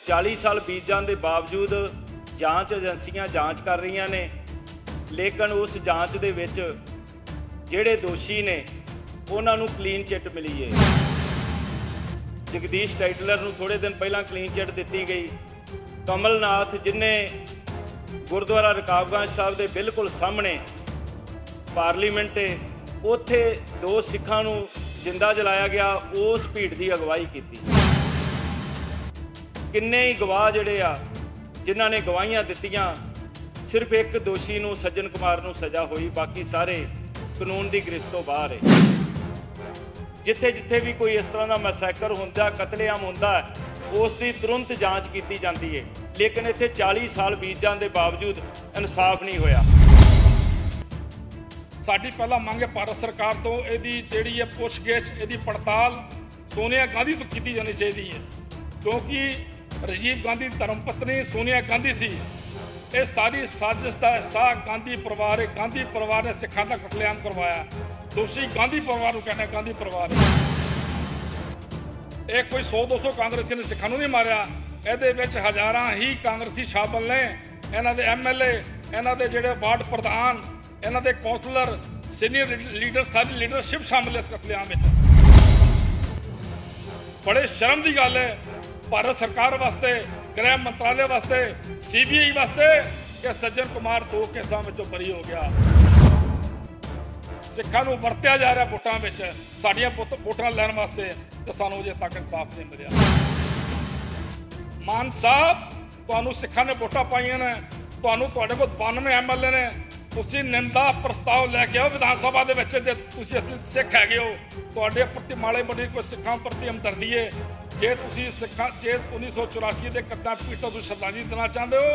40 साल बीत जाने के बावजूद जांच एजेंसियां जांच कर रही ने, लेकिन उस जांच दे विच जिहड़े दोषी ने उन्हां नूं क्लीन चिट मिली है। जगदीश टाइटलर नूं थोड़े दिन पहलां क्लीन चिट दित्ती गई। कमलनाथ जिन्हें गुरुद्वारा रकाबगंज साहब के बिल्कुल सामने पार्लीमेंट है, उत्थे 2 सिखां नूं जिंदा जलाया गया, उस भीड़ की अगवाई की। किन्ने ही गवाह जिहड़े आ जिन्हां ने गवाहियां दित्तियां, सिर्फ एक दोषी नूं सज्जन कुमार नूं सज़ा हुई, बाकी सारे कानून की गिरफ्त तो बाहर है। जिथे जिथे भी कोई इस तरह का मैसैकर होंदा, कतलेआम होंदा, उसकी तुरंत जांच की जाती है, लेकिन इत्थे 40 साल बीत जाने के बावजूद इंसाफ नहीं होया। साडी पहला मंग है भारत सरकार तो यदी जिहड़ी है पुछगिछ, यदी पड़ताल सोनिया गांधी तो की जानी चाहिए है, क्योंकि राजीव गांधी धर्मपत्नी सोनिया गांधी सी। ये सारी साजिश का हिस्सा गांधी परिवार है। गांधी परिवार ने सिखां का कतलेआम करवाया। दोषी गांधी परिवार को कहना, गांधी परिवार ये कोई 100-200 कांग्रेसी ने सिखां नहीं मारिया, ये हज़ारां ही कांग्रेसी शामिल ने। इन्हां दे MLA, इन्हां दे जिहड़े वार्ड प्रधान, इन्हां दे कौंसलर, सीनियर लीडर, सारी लीडरशिप शामिल है इस कतलेआम में। बड़े शर्म की गल है भारत सरकार वास्ते, गृह मंत्रालय वास्ते, CBI वास्ते कि सज्जन कुमार 2 केसां विचों बरी हो गया। सिखां नूं वरत्या जा रहा वोटां विच, साडीआं वोटां लैण वास्ते, ते सानूं अजे तक इंसाफ नहीं मिलिया। मान साहब, तुहानूं सिखां ने वोटां पाईआं ने, तुहानूं तुहाडे कोल 92 MLA ने, तुसीं निंदा प्रस्ताव लैके आओ विधान सभा दे विच, जे तुसीं असली सिख हैगे हो, तुहाडे प्रति माड़े बड़ी कोई सिखां प्रति हमदर्दी है, जे तुसीं सिखां, जे 1984 के कत्लेआम पीड़तां नूं श्रद्धांजलि देना चाहते हो,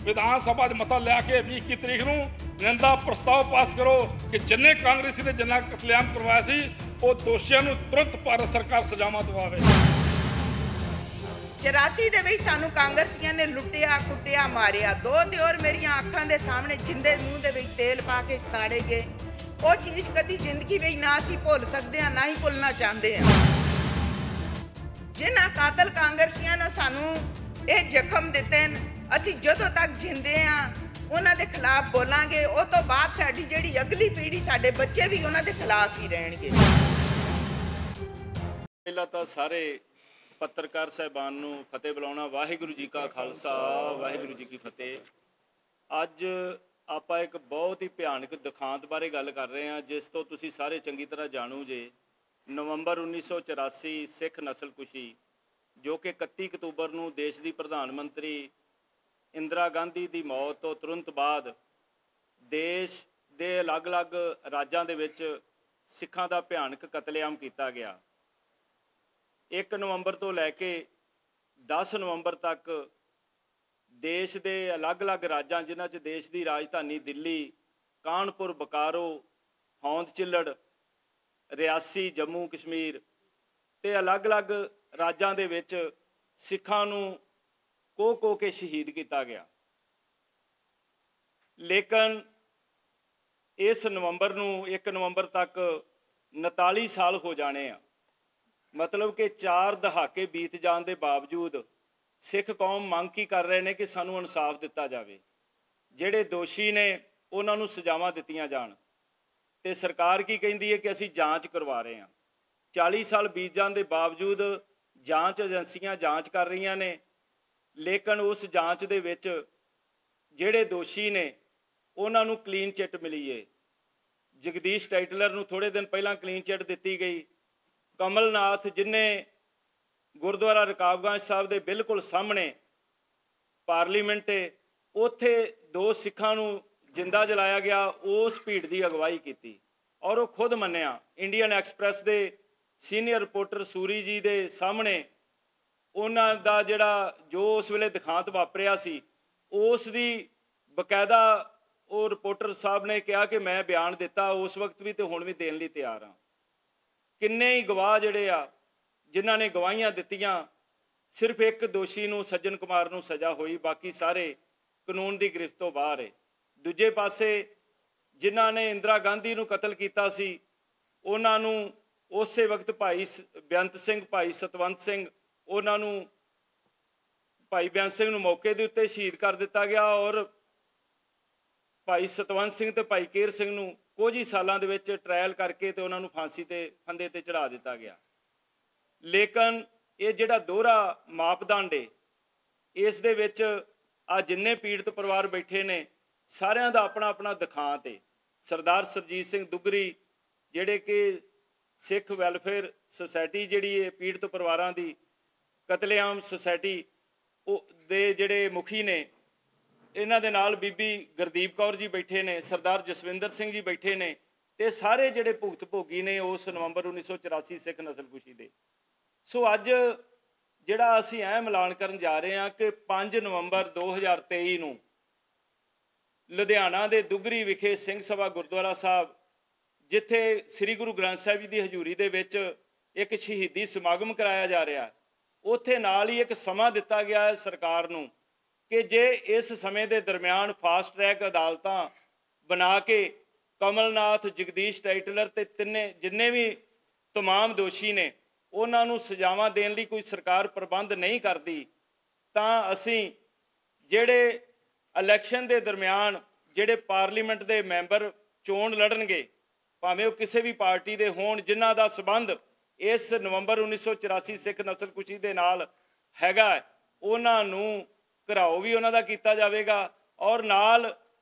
विधान सभा मता लैके 21 तरीक नूं निंदा प्रस्ताव पास करो कि जिन्ने कांग्रेसी ने जिन्ना कतलेआम करवाया सी, वो दोषियों नूं तुरंत भारत सरकार सजावां दिवावे। 84 ਦੇ ਵਿੱਚ ਸਾਨੂੰ ਕਾਂਗਰਸੀਆਂ ਨੇ ਲੁੱਟਿਆ, ਕੁੱਟਿਆ, ਮਾਰਿਆ। 2 ਦਿਓਰ ਮੇਰੀਆਂ ਅੱਖਾਂ ਦੇ ਸਾਹਮਣੇ ਜਿੰਦੇ ਮੂੰਹ ਦੇ ਵਿੱਚ ਤੇਲ ਪਾ ਕੇ ਸਾੜੇ ਗਏ। ਉਹ ਚੀਜ਼ ਕਦੀ ਜ਼ਿੰਦਗੀ ਵਿੱਚ ਨਾ ਅਸੀਂ ਭੁੱਲ ਸਕਦੇ ਹਾਂ, ਨਾ ਹੀ ਭੁੱਲਣਾ ਚਾਹੁੰਦੇ ਹਾਂ। ਜਿਨ੍ਹਾਂ ਕਾਤਲ ਕਾਂਗਰਸੀਆਂ ਨੇ ਸਾਨੂੰ ਇਹ ਜ਼ਖਮ ਦਿੱਤੇ ਨੇ, ਅਸੀਂ ਜਦੋਂ ਤੱਕ ਜਿੰਦੇ ਹਾਂ ਉਹਨਾਂ ਦੇ ਖਿਲਾਫ ਬੋਲਾਂਗੇ। ਉਹ ਤੋਂ ਬਾਅਦ ਸਾਡੀ ਜਿਹੜੀ ਅਗਲੀ ਪੀੜ੍ਹੀ, ਸਾਡੇ ਬੱਚੇ ਵੀ ਉਹਨਾਂ ਦੇ ਖਿਲਾਫ ਹੀ ਰਹਿਣਗੇ। ਪਹਿਲਾਂ ਤਾਂ ਸਾਰੇ पत्रकार साहिबान नूं फतेह बुलाउणा। वाहिगुरू जी का खालसा, वाहिगुरू जी की फतेह। अज आपां एक बहुत ही भयानक दुखांत बारे गल कर रहे हैं, जिस तो तुसीं सारे चंगी तरह जाणू जे। नवंबर 1984 सिख नस्लकुशी, जो कि 31 अक्तूबर नूं देश की प्रधानमंत्री इंदिरा गांधी की मौत तो तुरंत बाद देश के अलग अलग राज्यां दे विच सिखां दा भयानक कतलेआम किया गया। 1 नवंबर तो लैके 10 नवंबर तक देश के अलग अलग राज्यों, जिन्हां च देश की राजधानी दिल्ली, कानपुर, बकारो, हौंद चिल्लड़, रियासी, जम्मू कश्मीर ते अलग अलग राज्यों के विच सिखां नूं कोह के शहीद किया गया। लेकिन इस नवंबर नूं 1 नवंबर तक 39 साल हो जाने आ। मतलब कि 4 दहाके बीत जाने के बावजूद सिख कौम मंग की कर रहे हैं कि सानू इंसाफ दिता जाए, जिहड़े दोषी ने उन्हां नूं सजावां दित्तियां जाण। ते सरकार की कहिंदी है कि असीं जांच करवा रहे हैं। 40 साल बीत जाने के बावजूद जांच एजेंसियां जांच कर रही ने, लेकिन उस जांच दे विच जिहड़े दोषी ने उन्हां नूं क्लीन चिट मिली है। जगदीश टाइटलर नूं थोड़े दिन पहलां क्लीन चिट दित्ती गई। कमलनाथ जिन्हें गुरुद्वारा रकाबगंज साहब के बिल्कुल सामने पार्लीमेंट है, उत्थे 2 सिखां नूं जिंदा जलाया गया, उस भीड़ की अगवाई की। और वो खुद मन्निया, इंडियन एक्सप्रैस के सीनियर रिपोर्टर सूरी जी के सामने उन्हां दा जिहड़ा जो उस वेले दिखांत वापरिया सी, उस दी बकायदा वो रिपोर्टर साहब ने कहा कि मैं बयान दिता उस वक्त भी तो हुण भी देण लई तैयार हाँ। किन्ने ही गवाह जिहड़े आ जिन्हां ने गवाहियां दित्तियां, सिर्फ एक दोषी नूं सज्जन कुमार नूं सज़ा हुई, बाकी सारे कानून की गिरफ्त तो बाहर है। दूजे पासे जिन्हां ने इंदिरा गांधी नूं कतल कीता सी, उन्हां नूं उस वक्त भाई बेअंत सिंह, भाई सतवंत सिंह, उन्हां नूं ਭਾਈ ਬੇਅੰਤ ਸਿੰਘ ਨੂੰ ਮੌਕੇ ਦੇ ਉੱਤੇ ਸ਼ਹੀਦ ਕਰ ਦਿੱਤਾ ਗਿਆ ਔਰ ਭਾਈ ਸਤਵੰਤ ਸਿੰਘ ਤੇ ਭਾਈ ਕੇਰ ਸਿੰਘ ਨੂੰ ਕੁਝ ਹੀ ਸਾਲਾਂ ਦੇ ਵਿੱਚ ਟ੍ਰਾਇਲ ਕਰਕੇ ਤੇ ਉਹਨਾਂ ਨੂੰ ਫਾਂਸੀ ਤੇ ਫੰਦੇ ਤੇ ਚੜਾ ਦਿੱਤਾ ਗਿਆ। ਲੇਕਿਨ ਇਹ ਜਿਹੜਾ ਦੋਹਰਾ ਮਾਪਦੰਡ ਹੈ, ਇਸ ਦੇ ਵਿੱਚ ਆ ਜਿੰਨੇ ਪੀੜਤ ਪਰਿਵਾਰ ਬੈਠੇ ਨੇ ਸਾਰਿਆਂ ਦਾ ਆਪਣਾ ਆਪਣਾ ਦਿਖਾਂਤ ਹੈ। ਸਰਦਾਰ ਸਰਜੀਤ ਸਿੰਘ ਦੁੱਗਰੀ ਜਿਹੜੇ ਕਿ ਸਿੱਖ ਵੈਲਫੇਅਰ ਸੁਸਾਇਟੀ ਜਿਹੜੀ ਹੈ ਪੀੜਤ ਪਰਿਵਾਰਾਂ ਦੀ ਕਤਲੇਆਮ ਸੁਸਾਇਟੀ ਉਹ ਦੇ ਜਿਹੜੇ ਮੁਖੀ ਨੇ, ਇਹਨਾਂ ਦੇ ਨਾਲ ਬੀਬੀ ਗੁਰਦੀਪ ਕੌਰ ਜੀ ਬੈਠੇ ਨੇ, ਸਰਦਾਰ ਜਸਵਿੰਦਰ ਸਿੰਘ ਜੀ ਬੈਠੇ ਨੇ, ਤੇ ਸਾਰੇ ਜਿਹੜੇ ਭੁਗਤ ਭੋਗੀ ਨੇ ਉਸ ਨਵੰਬਰ 1984 ਸਿੱਖ ਨਸਲਕੁਸ਼ੀ ਦੇ। ਸੋ ਅੱਜ ਜਿਹੜਾ ਅਸੀਂ ਐਲਾਨ ਕਰਨ ਜਾ ਰਹੇ ਹਾਂ ਕਿ 5 ਨਵੰਬਰ 2023 ਨੂੰ ਲੁਧਿਆਣਾ ਦੇ ਦੁੱਗਰੀ ਵਿਖੇ ਸਿੰਘ ਸਭਾ ਗੁਰਦੁਆਰਾ ਸਾਹਿਬ, ਜਿੱਥੇ ਸ੍ਰੀ ਗੁਰੂ ਗ੍ਰੰਥ ਸਾਹਿਬ ਜੀ ਦੀ ਹਜ਼ੂਰੀ ਦੇ ਵਿੱਚ ਇੱਕ ਸ਼ਹੀਦੀ ਸਮਾਗਮ ਕਰਾਇਆ ਜਾ ਰਿਹਾ, ਉੱਥੇ ਨਾਲ ਹੀ ਇੱਕ ਸਮਾਂ ਦਿੱਤਾ ਗਿਆ ਹੈ ਸਰਕਾਰ ਨੂੰ ਕਿ ਜੇ ਇਸ ਸਮੇਂ ਦੇ ਦਰਮਿਆਨ ਫਾਸਟ ਟਰੈਕ ਅਦਾਲਤਾਂ ਬਣਾ ਕੇ ਕਮਲਨਾਥ, ਜਗਦੀਸ਼ ਟਾਈਟਲਰ ਤੇ ਜਿੰਨੇ ਵੀ ਤਮਾਮ ਦੋਸ਼ੀ ਨੇ ਉਹਨਾਂ ਨੂੰ ਸਜ਼ਾਵਾਂ ਦੇਣ ਲਈ ਕੋਈ ਸਰਕਾਰ ਪ੍ਰਬੰਧ ਨਹੀਂ ਕਰਦੀ, ਤਾਂ ਅਸੀਂ ਜਿਹੜੇ ਇਲੈਕਸ਼ਨ ਦੇ ਦਰਮਿਆਨ ਜਿਹੜੇ ਪਾਰਲੀਮੈਂਟ ਦੇ ਮੈਂਬਰ ਚੋਣ ਲੜਨਗੇ, ਭਾਵੇਂ ਉਹ ਕਿਸੇ ਵੀ ਪਾਰਟੀ ਦੇ ਹੋਣ, ਜਿਨ੍ਹਾਂ ਦਾ ਸਬੰਧ ਇਸ ਨਵੰਬਰ 1984 ਸਿੱਖ ਨਸਲਕੁਸ਼ੀ ਦੇ ਨਾਲ ਹੈਗਾ, ਉਹਨਾਂ ਨੂੰ ਘਰਾਓ ਵੀ ਉਹਨਾਂ ਦਾ ਕੀਤਾ ਜਾਵੇਗਾ। ਔਰ ਨਾਲ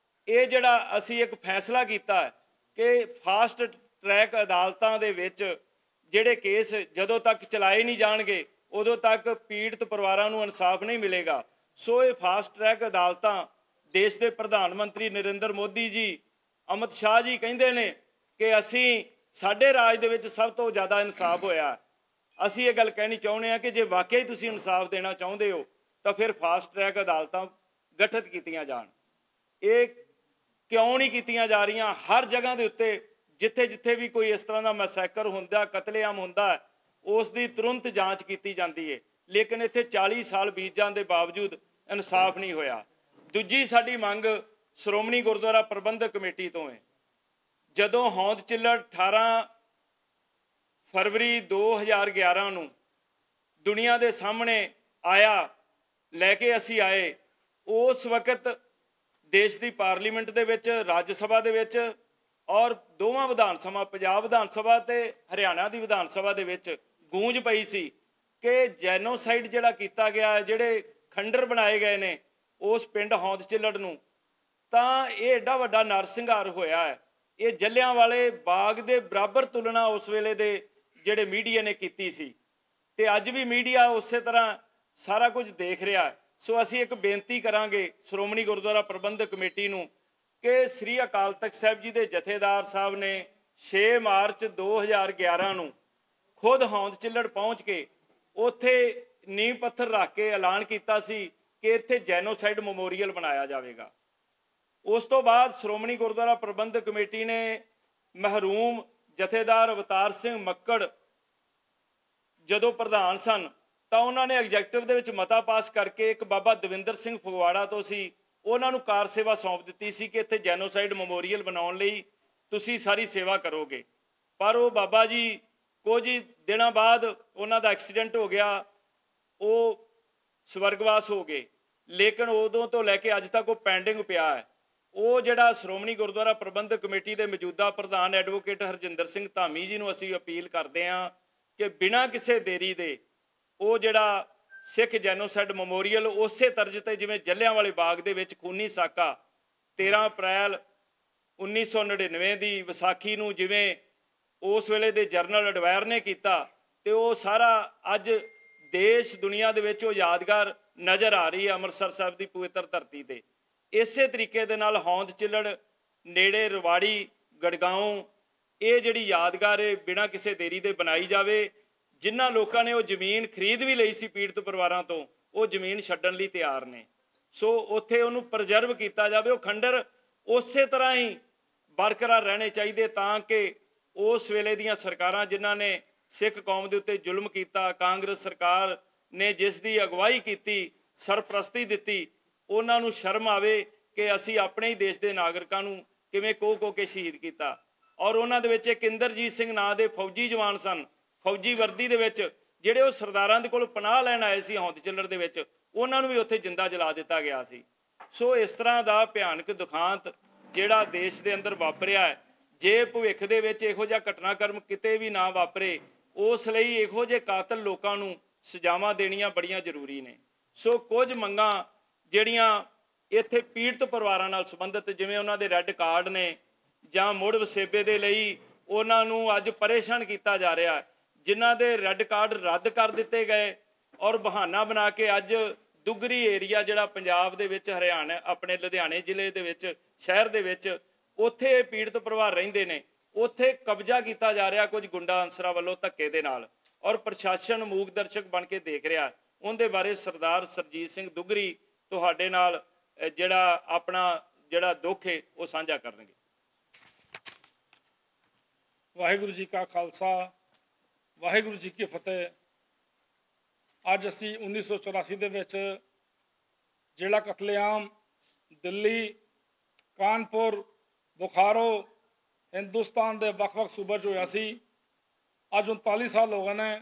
ਇਹ ਜਿਹੜਾ ਅਸੀਂ ਇੱਕ ਫੈਸਲਾ ਕੀਤਾ ਕਿ ਫਾਸਟ ਟਰੈਕ ਅਦਾਲਤਾਂ ਦੇ ਵਿੱਚ ਜਿਹੜੇ ਕੇਸ ਜਦੋਂ ਤੱਕ ਚਲਾਏ ਨਹੀਂ ਜਾਣਗੇ ਉਦੋਂ ਤੱਕ ਪੀੜਤ ਪਰਿਵਾਰਾਂ ਨੂੰ ਇਨਸਾਫ ਨਹੀਂ ਮਿਲੇਗਾ। ਸੋ ਇਹ ਫਾਸਟ ਟਰੈਕ ਅਦਾਲਤਾਂ ਦੇਸ਼ ਦੇ ਪ੍ਰਧਾਨ ਮੰਤਰੀ ਨਰਿੰਦਰ ਮੋਦੀ ਜੀ, ਅਮਿਤ ਸ਼ਾਹ ਜੀ ਕਹਿੰਦੇ ਨੇ ਕਿ ਸਾਡੇ ਰਾਜ ਦੇ ਵਿੱਚ ਸਭ ਤੋਂ ਜ਼ਿਆਦਾ ਇਨਸਾਫ ਹੋਇਆ। ਅਸੀਂ ਇਹ ਗੱਲ ਕਹਿਣੀ ਚਾਹੁੰਦੇ ਹਾਂ ਕਿ ਜੇ ਵਾਕਈ ਤੁਸੀਂ ਇਨਸਾਫ ਦੇਣਾ ਚਾਹੁੰਦੇ ਹੋ ਤਾਂ ਫਿਰ ਫਾਸਟ ਟਰੈਕ ਅਦਾਲਤਾਂ ਗਠਿਤ ਕੀਤੀਆਂ ਜਾਣ। ਇਹ ਕਿਉਂ ਨਹੀਂ ਕੀਤੀਆਂ ਜਾ ਰਹੀਆਂ? ਹਰ ਜਗ੍ਹਾ ਦੇ ਉੱਤੇ ਜਿੱਥੇ ਜਿੱਥੇ ਵੀ ਕੋਈ ਇਸ ਤਰ੍ਹਾਂ ਦਾ ਮੈਸੈਕਰ ਹੁੰਦਾ, ਕਤਲੇਆਮ ਹੁੰਦਾ, ਉਸ ਦੀ ਤੁਰੰਤ ਜਾਂਚ ਕੀਤੀ ਜਾਂਦੀ ਹੈ, ਲੇਕਿਨ ਇੱਥੇ 40 ਸਾਲ ਬੀਤ ਜਾਣ ਦੇ ਬਾਵਜੂਦ ਇਨਸਾਫ ਨਹੀਂ ਹੋਇਆ। ਦੂਜੀ ਸਾਡੀ ਮੰਗ ਸ਼੍ਰੋਮਣੀ ਗੁਰਦੁਆਰਾ ਪ੍ਰਬੰਧਕ ਕਮੇਟੀ ਤੋਂ ਹੈ। ਜਦੋਂ ਹੌਂਦ ਚਿੱਲੜ 18 ਫਰਵਰੀ 2011 ਨੂੰ ਦੁਨੀਆ ਦੇ ਸਾਹਮਣੇ ਆਇਆ, ਲੈ ਕੇ ਅਸੀਂ ਆਏ, ਉਸ ਵਕਤ ਦੇਸ਼ ਦੀ ਪਾਰਲੀਮੈਂਟ ਦੇ ਵਿੱਚ, ਰਾਜ ਸਭਾ ਦੇ ਵਿੱਚ ਔਰ ਦੋਵਾਂ ਵਿਧਾਨ ਸਭਾ, ਪੰਜਾਬ ਵਿਧਾਨ ਸਭਾ ਤੇ ਹਰਿਆਣਾ ਦੀ ਵਿਧਾਨ ਸਭਾ ਦੇ ਵਿੱਚ ਗੂੰਜ ਪਈ ਸੀ ਕਿ ਜੈਨੋਸਾਈਡ ਜਿਹੜਾ ਕੀਤਾ ਗਿਆ, ਜਿਹੜੇ ਖੰਡਰ ਬਣਾਏ ਗਏ ਨੇ ਉਸ ਪਿੰਡ ਹੌਂਦ ਚਿੱਲੜ ਨੂੰ, ਤਾਂ ਇਹ ਐਡਾ ਵੱਡਾ ਨਰਸੰਹਾਰ ਹੋਇਆ ਹੈ। ਇਹ ਜਲਿਆਂਵਾਲੇ ਬਾਗ ਦੇ ਬਰਾਬਰ ਤੁਲਨਾ ਉਸ ਵੇਲੇ ਦੇ ਜਿਹੜੇ ਮੀਡੀਆ ਨੇ ਕੀਤੀ ਸੀ, ਤੇ ਅੱਜ ਵੀ ਮੀਡੀਆ ਉਸੇ ਤਰ੍ਹਾਂ ਸਾਰਾ ਕੁਝ ਦੇਖ ਰਿਹਾ ਹੈ। ਸੋ ਅਸੀਂ ਇੱਕ ਬੇਨਤੀ ਕਰਾਂਗੇ ਸ਼੍ਰੋਮਣੀ ਗੁਰਦੁਆਰਾ ਪ੍ਰਬੰਧਕ ਕਮੇਟੀ ਨੂੰ ਕਿ ਸ੍ਰੀ ਅਕਾਲ ਤਖਤ ਸਾਹਿਬ ਜੀ ਦੇ ਜਥੇਦਾਰ ਸਾਹਿਬ ਨੇ 6 ਮਾਰਚ 2011 ਨੂੰ ਖੁਦ ਹੌਂਦ ਚਿੱਲੜ ਪਹੁੰਚ ਕੇ ਉੱਥੇ ਨੀਂਹ ਪੱਥਰ ਰੱਖ ਕੇ ਐਲਾਨ ਕੀਤਾ ਸੀ ਕਿ ਇੱਥੇ ਜੈਨੋਸਾਈਡ ਮੈਮੋਰੀਅਲ ਬਣਾਇਆ ਜਾਵੇਗਾ। ਉਸ ਤੋਂ ਬਾਅਦ ਸ਼੍ਰੋਮਣੀ ਗੁਰਦੁਆਰਾ ਪ੍ਰਬੰਧਕ ਕਮੇਟੀ ਨੇ ਮਹਿਰੂਮ ਜਥੇਦਾਰ ਅਵਤਾਰ ਸਿੰਘ ਮੱਕੜ ਜਦੋਂ ਪ੍ਰਧਾਨ ਸਨ ਤਾਂ ਉਹਨਾਂ ਨੇ ਐਗਜੈਕਟਿਵ ਦੇ ਵਿੱਚ ਮਤਾ ਪਾਸ ਕਰਕੇ ਇੱਕ ਬਾਬਾ ਦਵਿੰਦਰ ਸਿੰਘ ਫਗਵਾੜਾ ਤੋਂ ਸੀ, ਉਹਨਾਂ ਨੂੰ ਕਾਰ ਸੇਵਾ ਸੌਂਪ ਦਿੱਤੀ ਸੀ ਕਿ ਇੱਥੇ ਜੈਨੋਸਾਈਡ ਮੈਮੋਰੀਅਲ ਬਣਾਉਣ ਲਈ ਤੁਸੀਂ ਸਾਰੀ ਸੇਵਾ ਕਰੋਗੇ। ਪਰ ਉਹ ਬਾਬਾ ਜੀ ਕੁਝ ਦਿਨਾਂ ਬਾਅਦ ਉਹਨਾਂ ਦਾ ਐਕਸੀਡੈਂਟ ਹੋ ਗਿਆ, ਉਹ ਸਵਰਗਵਾਸ ਹੋ ਗਏ, ਲੇਕਿਨ ਉਦੋਂ ਤੋਂ ਲੈ ਕੇ ਅੱਜ ਤੱਕ ਉਹ ਪੈਂਡਿੰਗ ਪਿਆ ਹੈ। ਉਹ ਜਿਹੜਾ ਸ਼੍ਰੋਮਣੀ ਗੁਰਦੁਆਰਾ ਪ੍ਰਬੰਧਕ ਕਮੇਟੀ ਦੇ ਮੌਜੂਦਾ ਪ੍ਰਧਾਨ ਐਡਵੋਕੇਟ ਹਰਜਿੰਦਰ ਸਿੰਘ ਧਾਮੀ ਜੀ ਨੂੰ ਅਸੀਂ ਅਪੀਲ ਕਰਦੇ ਹਾਂ ਕਿ ਬਿਨਾਂ ਕਿਸੇ ਦੇਰੀ ਦੇ ਉਹ ਜਿਹੜਾ ਸਿੱਖ ਜੈਨੋਸਾਈਡ ਮੈਮੋਰੀਅਲ ਉਸੇ ਤਰਜ਼ ਤੇ ਜਿਵੇਂ ਜਲਿਆਂਵਾਲੇ ਬਾਗ ਦੇ ਵਿੱਚ ਖੂਨੀ ਸਾਕਾ 13 ਅਪ੍ਰੈਲ 1999 ਦੀ ਵਿਸਾਖੀ ਨੂੰ ਜਿਵੇਂ ਉਸ ਵੇਲੇ ਦੇ ਜਨਰਲ ਐਡਵਾਇਰ ਨੇ ਕੀਤਾ, ਤੇ ਉਹ ਸਾਰਾ ਅੱਜ ਦੇਸ਼ ਦੁਨੀਆ ਦੇ ਵਿੱਚ ਉਹ ਯਾਦਗਾਰ ਨਜ਼ਰ ਆ ਰਹੀ ਹੈ ਅੰਮ੍ਰਿਤਸਰ ਸਾਹਿਬ ਦੀ ਪਵਿੱਤਰ ਧਰਤੀ ਤੇ। ਇਸੇ ਤਰੀਕੇ ਦੇ ਨਾਲ ਹੌਂਦ ਚਿੱਲੜ ਨੇੜੇ ਰਵਾੜੀ, ਗੜਗਾਉਂ, ਇਹ ਜਿਹੜੀ ਯਾਦਗਾਰ ਹੈ ਬਿਨਾਂ ਕਿਸੇ ਦੇਰੀ ਦੇ ਬਣਾਈ ਜਾਵੇ। ਜਿਨ੍ਹਾਂ ਲੋਕਾਂ ਨੇ ਉਹ ਜ਼ਮੀਨ ਖਰੀਦ ਵੀ ਲਈ ਸੀ ਪੀੜਤ ਪਰਿਵਾਰਾਂ ਤੋਂ, ਉਹ ਜ਼ਮੀਨ ਛੱਡਣ ਲਈ ਤਿਆਰ ਨੇ। ਸੋ ਉੱਥੇ ਉਹਨੂੰ ਪ੍ਰਜ਼ਰਵ ਕੀਤਾ ਜਾਵੇ, ਉਹ ਖੰਡਰ ਉਸੇ ਤਰ੍ਹਾਂ ਹੀ ਬਰਕਰਾਰ ਰਹਿਣੇ ਚਾਹੀਦੇ ਤਾਂ ਕਿ ਉਸ ਵੇਲੇ ਦੀਆਂ ਸਰਕਾਰਾਂ ਜਿਨ੍ਹਾਂ ਨੇ ਸਿੱਖ ਕੌਮ ਦੇ ਉੱਤੇ ਜ਼ੁਲਮ ਕੀਤਾ, ਕਾਂਗਰਸ ਸਰਕਾਰ ਨੇ ਜਿਸ ਦੀ ਅਗਵਾਈ ਕੀਤੀ, ਸਰਪ੍ਰਸਤੀ ਦਿੱਤੀ, ਉਹਨਾਂ ਨੂੰ ਸ਼ਰਮ ਆਵੇ ਕਿ ਅਸੀਂ ਆਪਣੇ ਹੀ ਦੇਸ਼ ਦੇ ਨਾਗਰਿਕਾਂ ਨੂੰ ਕਿਵੇਂ ਕੋਹ ਕੇ ਸ਼ਹੀਦ ਕੀਤਾ। ਔਰ ਉਹਨਾਂ ਦੇ ਵਿੱਚ ਇੱਕ ਇੰਦਰਜੀਤ ਸਿੰਘ ਨਾਂ ਦੇ ਫੌਜੀ ਜਵਾਨ ਸਨ, ਫੌਜੀ ਵਰਦੀ ਦੇ ਵਿੱਚ, ਜਿਹੜੇ ਉਹ ਸਰਦਾਰਾਂ ਦੇ ਕੋਲ ਪਨਾਹ ਲੈਣ ਆਏ ਸੀ ਹੌਂਦ ਚਿੱਲੜ ਦੇ ਵਿੱਚ, ਉਹਨਾਂ ਨੂੰ ਵੀ ਉੱਥੇ ਜਿੰਦਾ ਜਲਾ ਦਿੱਤਾ ਗਿਆ ਸੀ। ਸੋ ਇਸ ਤਰ੍ਹਾਂ ਦਾ ਭਿਆਨਕ ਦੁਖਾਂਤ ਜਿਹੜਾ ਦੇਸ਼ ਦੇ ਅੰਦਰ ਵਾਪਰਿਆ ਹੈ, ਜੇ ਭਵਿੱਖ ਦੇ ਵਿੱਚ ਇਹੋ ਜਿਹਾ ਘਟਨਾਕ੍ਰਮ ਕਿਤੇ ਵੀ ਨਾ ਵਾਪਰੇ, ਉਸ ਲਈ ਇਹੋ ਜਿਹੇ ਕਾਤਲ ਲੋਕਾਂ ਨੂੰ ਸਜ਼ਾਵਾਂ ਦੇਣੀਆਂ ਬੜੀਆਂ ਜ਼ਰੂਰੀ ਨੇ। ਸੋ ਕੁਝ ਮੰਗਾਂ ਜਿਹੜੀਆਂ ਇੱਥੇ ਪੀੜਤ ਪਰਿਵਾਰਾਂ ਨਾਲ ਸੰਬੰਧਿਤ, ਜਿਵੇਂ ਉਹਨਾਂ ਦੇ ਰੈੱਡ ਕਾਰਡ ਨੇ ਜਾਂ ਮੁੜ ਵਸੇਬੇ ਦੇ ਲਈ ਉਹਨਾਂ ਨੂੰ ਅੱਜ ਪਰੇਸ਼ਾਨ ਕੀਤਾ ਜਾ ਰਿਹਾ, ਜਿਨ੍ਹਾਂ ਦੇ ਰੈੱਡ ਕਾਰਡ ਰੱਦ ਕਰ ਦਿੱਤੇ ਗਏ ਔਰ ਬਹਾਨਾ ਬਣਾ ਕੇ ਅੱਜ ਦੁੱਗਰੀ ਏਰੀਆ ਜਿਹੜਾ ਪੰਜਾਬ ਦੇ ਵਿੱਚ, ਹਰਿਆਣਾ, ਆਪਣੇ ਲੁਧਿਆਣੇ ਜ਼ਿਲ੍ਹੇ ਦੇ ਵਿੱਚ, ਸ਼ਹਿਰ ਦੇ ਵਿੱਚ, ਉੱਥੇ ਪੀੜਤ ਪਰਿਵਾਰ ਰਹਿੰਦੇ ਨੇ, ਉੱਥੇ ਕਬਜ਼ਾ ਕੀਤਾ ਜਾ ਰਿਹਾ ਕੁਝ ਗੁੰਡਾ ਅਨਸਰਾਂ ਵੱਲੋਂ ਧੱਕੇ ਦੇ ਨਾਲ, ਔਰ ਪ੍ਰਸ਼ਾਸਨ ਮੂਕ ਦਰਸ਼ਕ ਬਣ ਕੇ ਦੇਖ ਰਿਹਾ। ਉਹਦੇ ਬਾਰੇ ਸਰਦਾਰ ਸਰਜੀਤ ਸਿੰਘ ਦੁੱਗਰੀ ਤੁਹਾਡੇ ਨਾਲ ਜਿਹੜਾ ਆਪਣਾ ਜਿਹੜਾ ਦੁੱਖ ਹੈ ਉਹ ਸਾਂਝਾ ਕਰਨਗੇ। ਵਾਹਿਗੁਰੂ ਜੀ ਕਾ ਖਾਲਸਾ, ਵਾਹਿਗੁਰੂ ਜੀ ਕੀ ਫਤਿਹ। ਅੱਜ ਅਸੀਂ 1984 ਦੇ ਵਿੱਚ ਜਿਹੜਾ ਕਤਲੇਆਮ ਦਿੱਲੀ, ਕਾਨਪੁਰ, ਬੁਖਾਰੋ, ਹਿੰਦੁਸਤਾਨ ਦੇ ਵੱਖ-ਵੱਖ ਸੂਬਿਆਂ 'ਚ ਹੋਇਆ ਸੀ, ਅੱਜ 39 ਸਾਲ ਹੋ ਗਏ ਨੇ,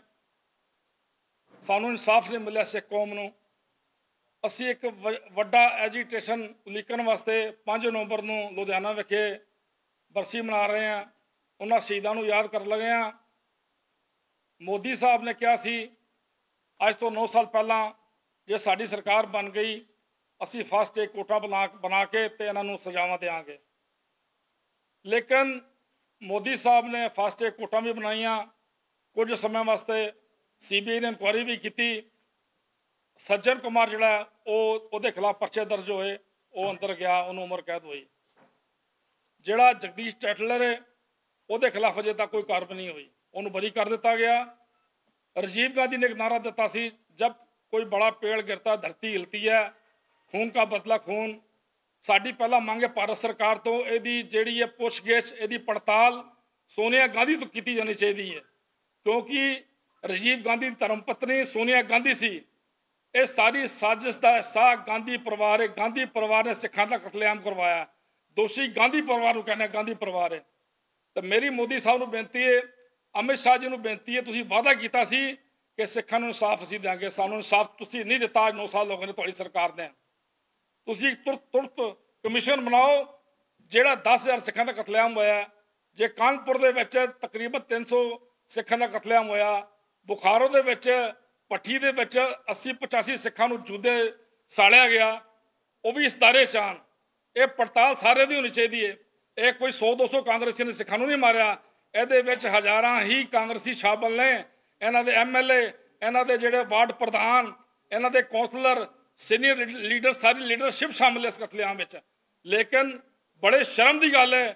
ਸਾਨੂੰ ਇਨਸਾਫ ਨਹੀਂ ਮਿਲਿਆ ਸਿੱਖ ਕੌਮ ਨੂੰ। ਅਸੀਂ ਇੱਕ ਵੱਡਾ ਐਜੀਟੇਸ਼ਨ ਉਲੀਕਣ ਵਾਸਤੇ 5 ਨਵੰਬਰ ਨੂੰ ਲੁਧਿਆਣਾ ਵਿਖੇ ਬਰਸੀ ਮਨਾ ਰਹੇ ਹਾਂ, ਉਹਨਾਂ ਸ਼ਹੀਦਾਂ ਨੂੰ ਯਾਦ ਕਰਨ ਲੱਗੇ ਹਾਂ। ਮੋਦੀ ਸਾਹਿਬ ਨੇ ਕਿਹਾ ਸੀ ਅੱਜ ਤੋਂ 9 ਸਾਲ ਪਹਿਲਾਂ, ਜੇ ਸਾਡੀ ਸਰਕਾਰ ਬਣ ਗਈ ਅਸੀਂ ਫਸਟ ਡੇ ਕੋਟਾ ਬਣਾ ਕੇ ਤੇ ਇਹਨਾਂ ਨੂੰ ਸਜ਼ਾਵਾਂ ਦੇਵਾਂਗੇ। ਲੇਕਿਨ ਮੋਦੀ ਸਾਹਿਬ ਨੇ ਫਸਟ ਡੇ ਕੋਟਾ ਵੀ ਬਣਾਈਆਂ, ਕੁਝ ਸਮੇਂ ਵਾਸਤੇ CBI ਨੇ ਇਨਕੁਆਇਰੀ ਵੀ ਕੀਤੀ। ਸੱਜਣ ਕੁਮਾਰ ਜਿਹੜਾ ਉਹਦੇ ਖਿਲਾਫ ਪਰਚੇ ਦਰਜ ਹੋਏ, ਉਹ ਅੰਦਰ ਗਿਆ, ਉਹਨੂੰ ਉਮਰ ਕੈਦ ਹੋਈ। ਜਿਹੜਾ ਜਗਦੀਸ਼ ਟੈਟਲਰ ਹੈ ਉਹਦੇ ਖਿਲਾਫ ਅਜੇ ਤੱਕ ਕੋਈ ਕਾਰਵਾਈ ਨਹੀਂ ਹੋਈ, ਉਹਨੂੰ ਬਰੀ ਕਰ ਦਿੱਤਾ ਗਿਆ। राजीव गांधी ने एक नारा देता सी, जब कोई बड़ा पेड़ गिरता धरती हिलती है, खून का बदला खून। साडी पहला मंग है भारत सरकार तो इहदी जिहड़ी है पुछगिछ, इहदी पड़ताल सोनिया गांधी तो की जानी चाहिए, क्योंकि राजीव गांधी की धर्मपत्नी सोनिया गांधी सी। ये सारी साजिश का हिस्सा गांधी परिवार है। गांधी परिवार ने सिखां का कतलेआम करवाया। दोषी गांधी परिवार को कहने गांधी परिवार है। तो मेरी मोदी साहब को बेनती है, अमित शाह जी को बेनती है, तुसीं वादा किया सी कि सिखां नूं इंसाफ असीं देंगे, सानूं इंसाफ तुसीं नहीं दिता। 9 साल हो गए तुहाडी सरकार ने। तुसीं तुरंत कमीशन बनाओ जिहड़ा 10,000 सिखां का कतलेआम होया। जे कानपुर दे विच तकरीबन 300 सिखां का कतलेआम होया, बुखारो दे विच, भट्ठी दे विच 80-85 सिखां नूं जूदे साड़िया गया, वो भी इस दायरे च आन। ये पड़ताल सारे दी होनी चाहिए। ये कोई 100-200 कांग्रेसी ने सिखां नूं नहीं मारिया, ਇਹਦੇ ਵਿੱਚ ਹਜ਼ਾਰਾਂ ਹੀ ਕਾਂਗਰਸੀ ਸ਼ਾਮਲ ਨੇ। ਇਹਨਾਂ ਦੇ MLA, ਇਹਨਾਂ ਦੇ ਜਿਹੜੇ ਵਾਰਡ ਪ੍ਰਧਾਨ, ਇਹਨਾਂ ਦੇ ਕੌਂਸਲਰ, ਸੀਨੀਅਰ ਲੀਡਰ, ਸਾਰੀ ਲੀਡਰਸ਼ਿਪ ਸ਼ਾਮਲ ਇਸ ਕਤਲੇਆਮ ਵਿੱਚ। ਲੇਕਿਨ ਬੜੇ ਸ਼ਰਮ ਦੀ ਗੱਲ ਹੈ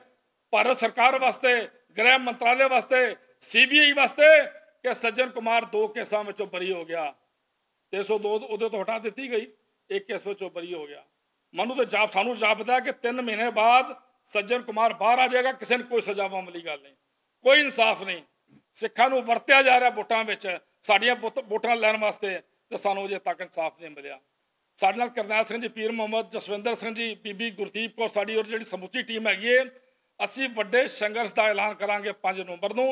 ਭਾਰਤ ਸਰਕਾਰ ਵਾਸਤੇ, ਗ੍ਰਹਿ ਮੰਤਰਾਲੇ ਵਾਸਤੇ, CBI ਵਾਸਤੇ ਕਿ ਸੱਜਣ ਕੁਮਾਰ 2 ਕੇਸਾਂ ਵਿੱਚੋਂ ਬਰੀ ਹੋ ਗਿਆ। 302 ਉਹਦੇ ਤੋਂ ਹਟਾ ਦਿੱਤੀ ਗਈ, 1 ਕੇਸ ਵਿੱਚੋਂ ਬਰੀ ਹੋ ਗਿਆ। ਮੈਨੂੰ ਤਾਂ ਸਾਨੂੰ ਜਾਪਦਾ ਕਿ 3 ਮਹੀਨੇ ਬਾਅਦ ਸੱਜਣ ਕੁਮਾਰ ਬਾਹਰ ਆ ਜਾਏਗਾ। ਕਿਸੇ ਨੂੰ ਕੋਈ ਸਜ਼ਾਵਾਂ ਵਾਲੀ ਗੱਲ ਨਹੀਂ, कोई इंसाफ नहीं। सिखां नूं वरत्या जा रहा वोटां विच, साडियां वोटां लैण वास्ते, ते सानूं अजे तक इंसाफ नहीं मिलिया। साडे नाल करनैल सिंह जी, पीर मुहम्मद, जसविंदर सिंह जी, बीबी गुरदीप कौर, साडी और जिहड़ी समूची टीम हैगी है, असीं वड्डे संघर्ष का ऐलान करांगे 5 नवंबर नूं।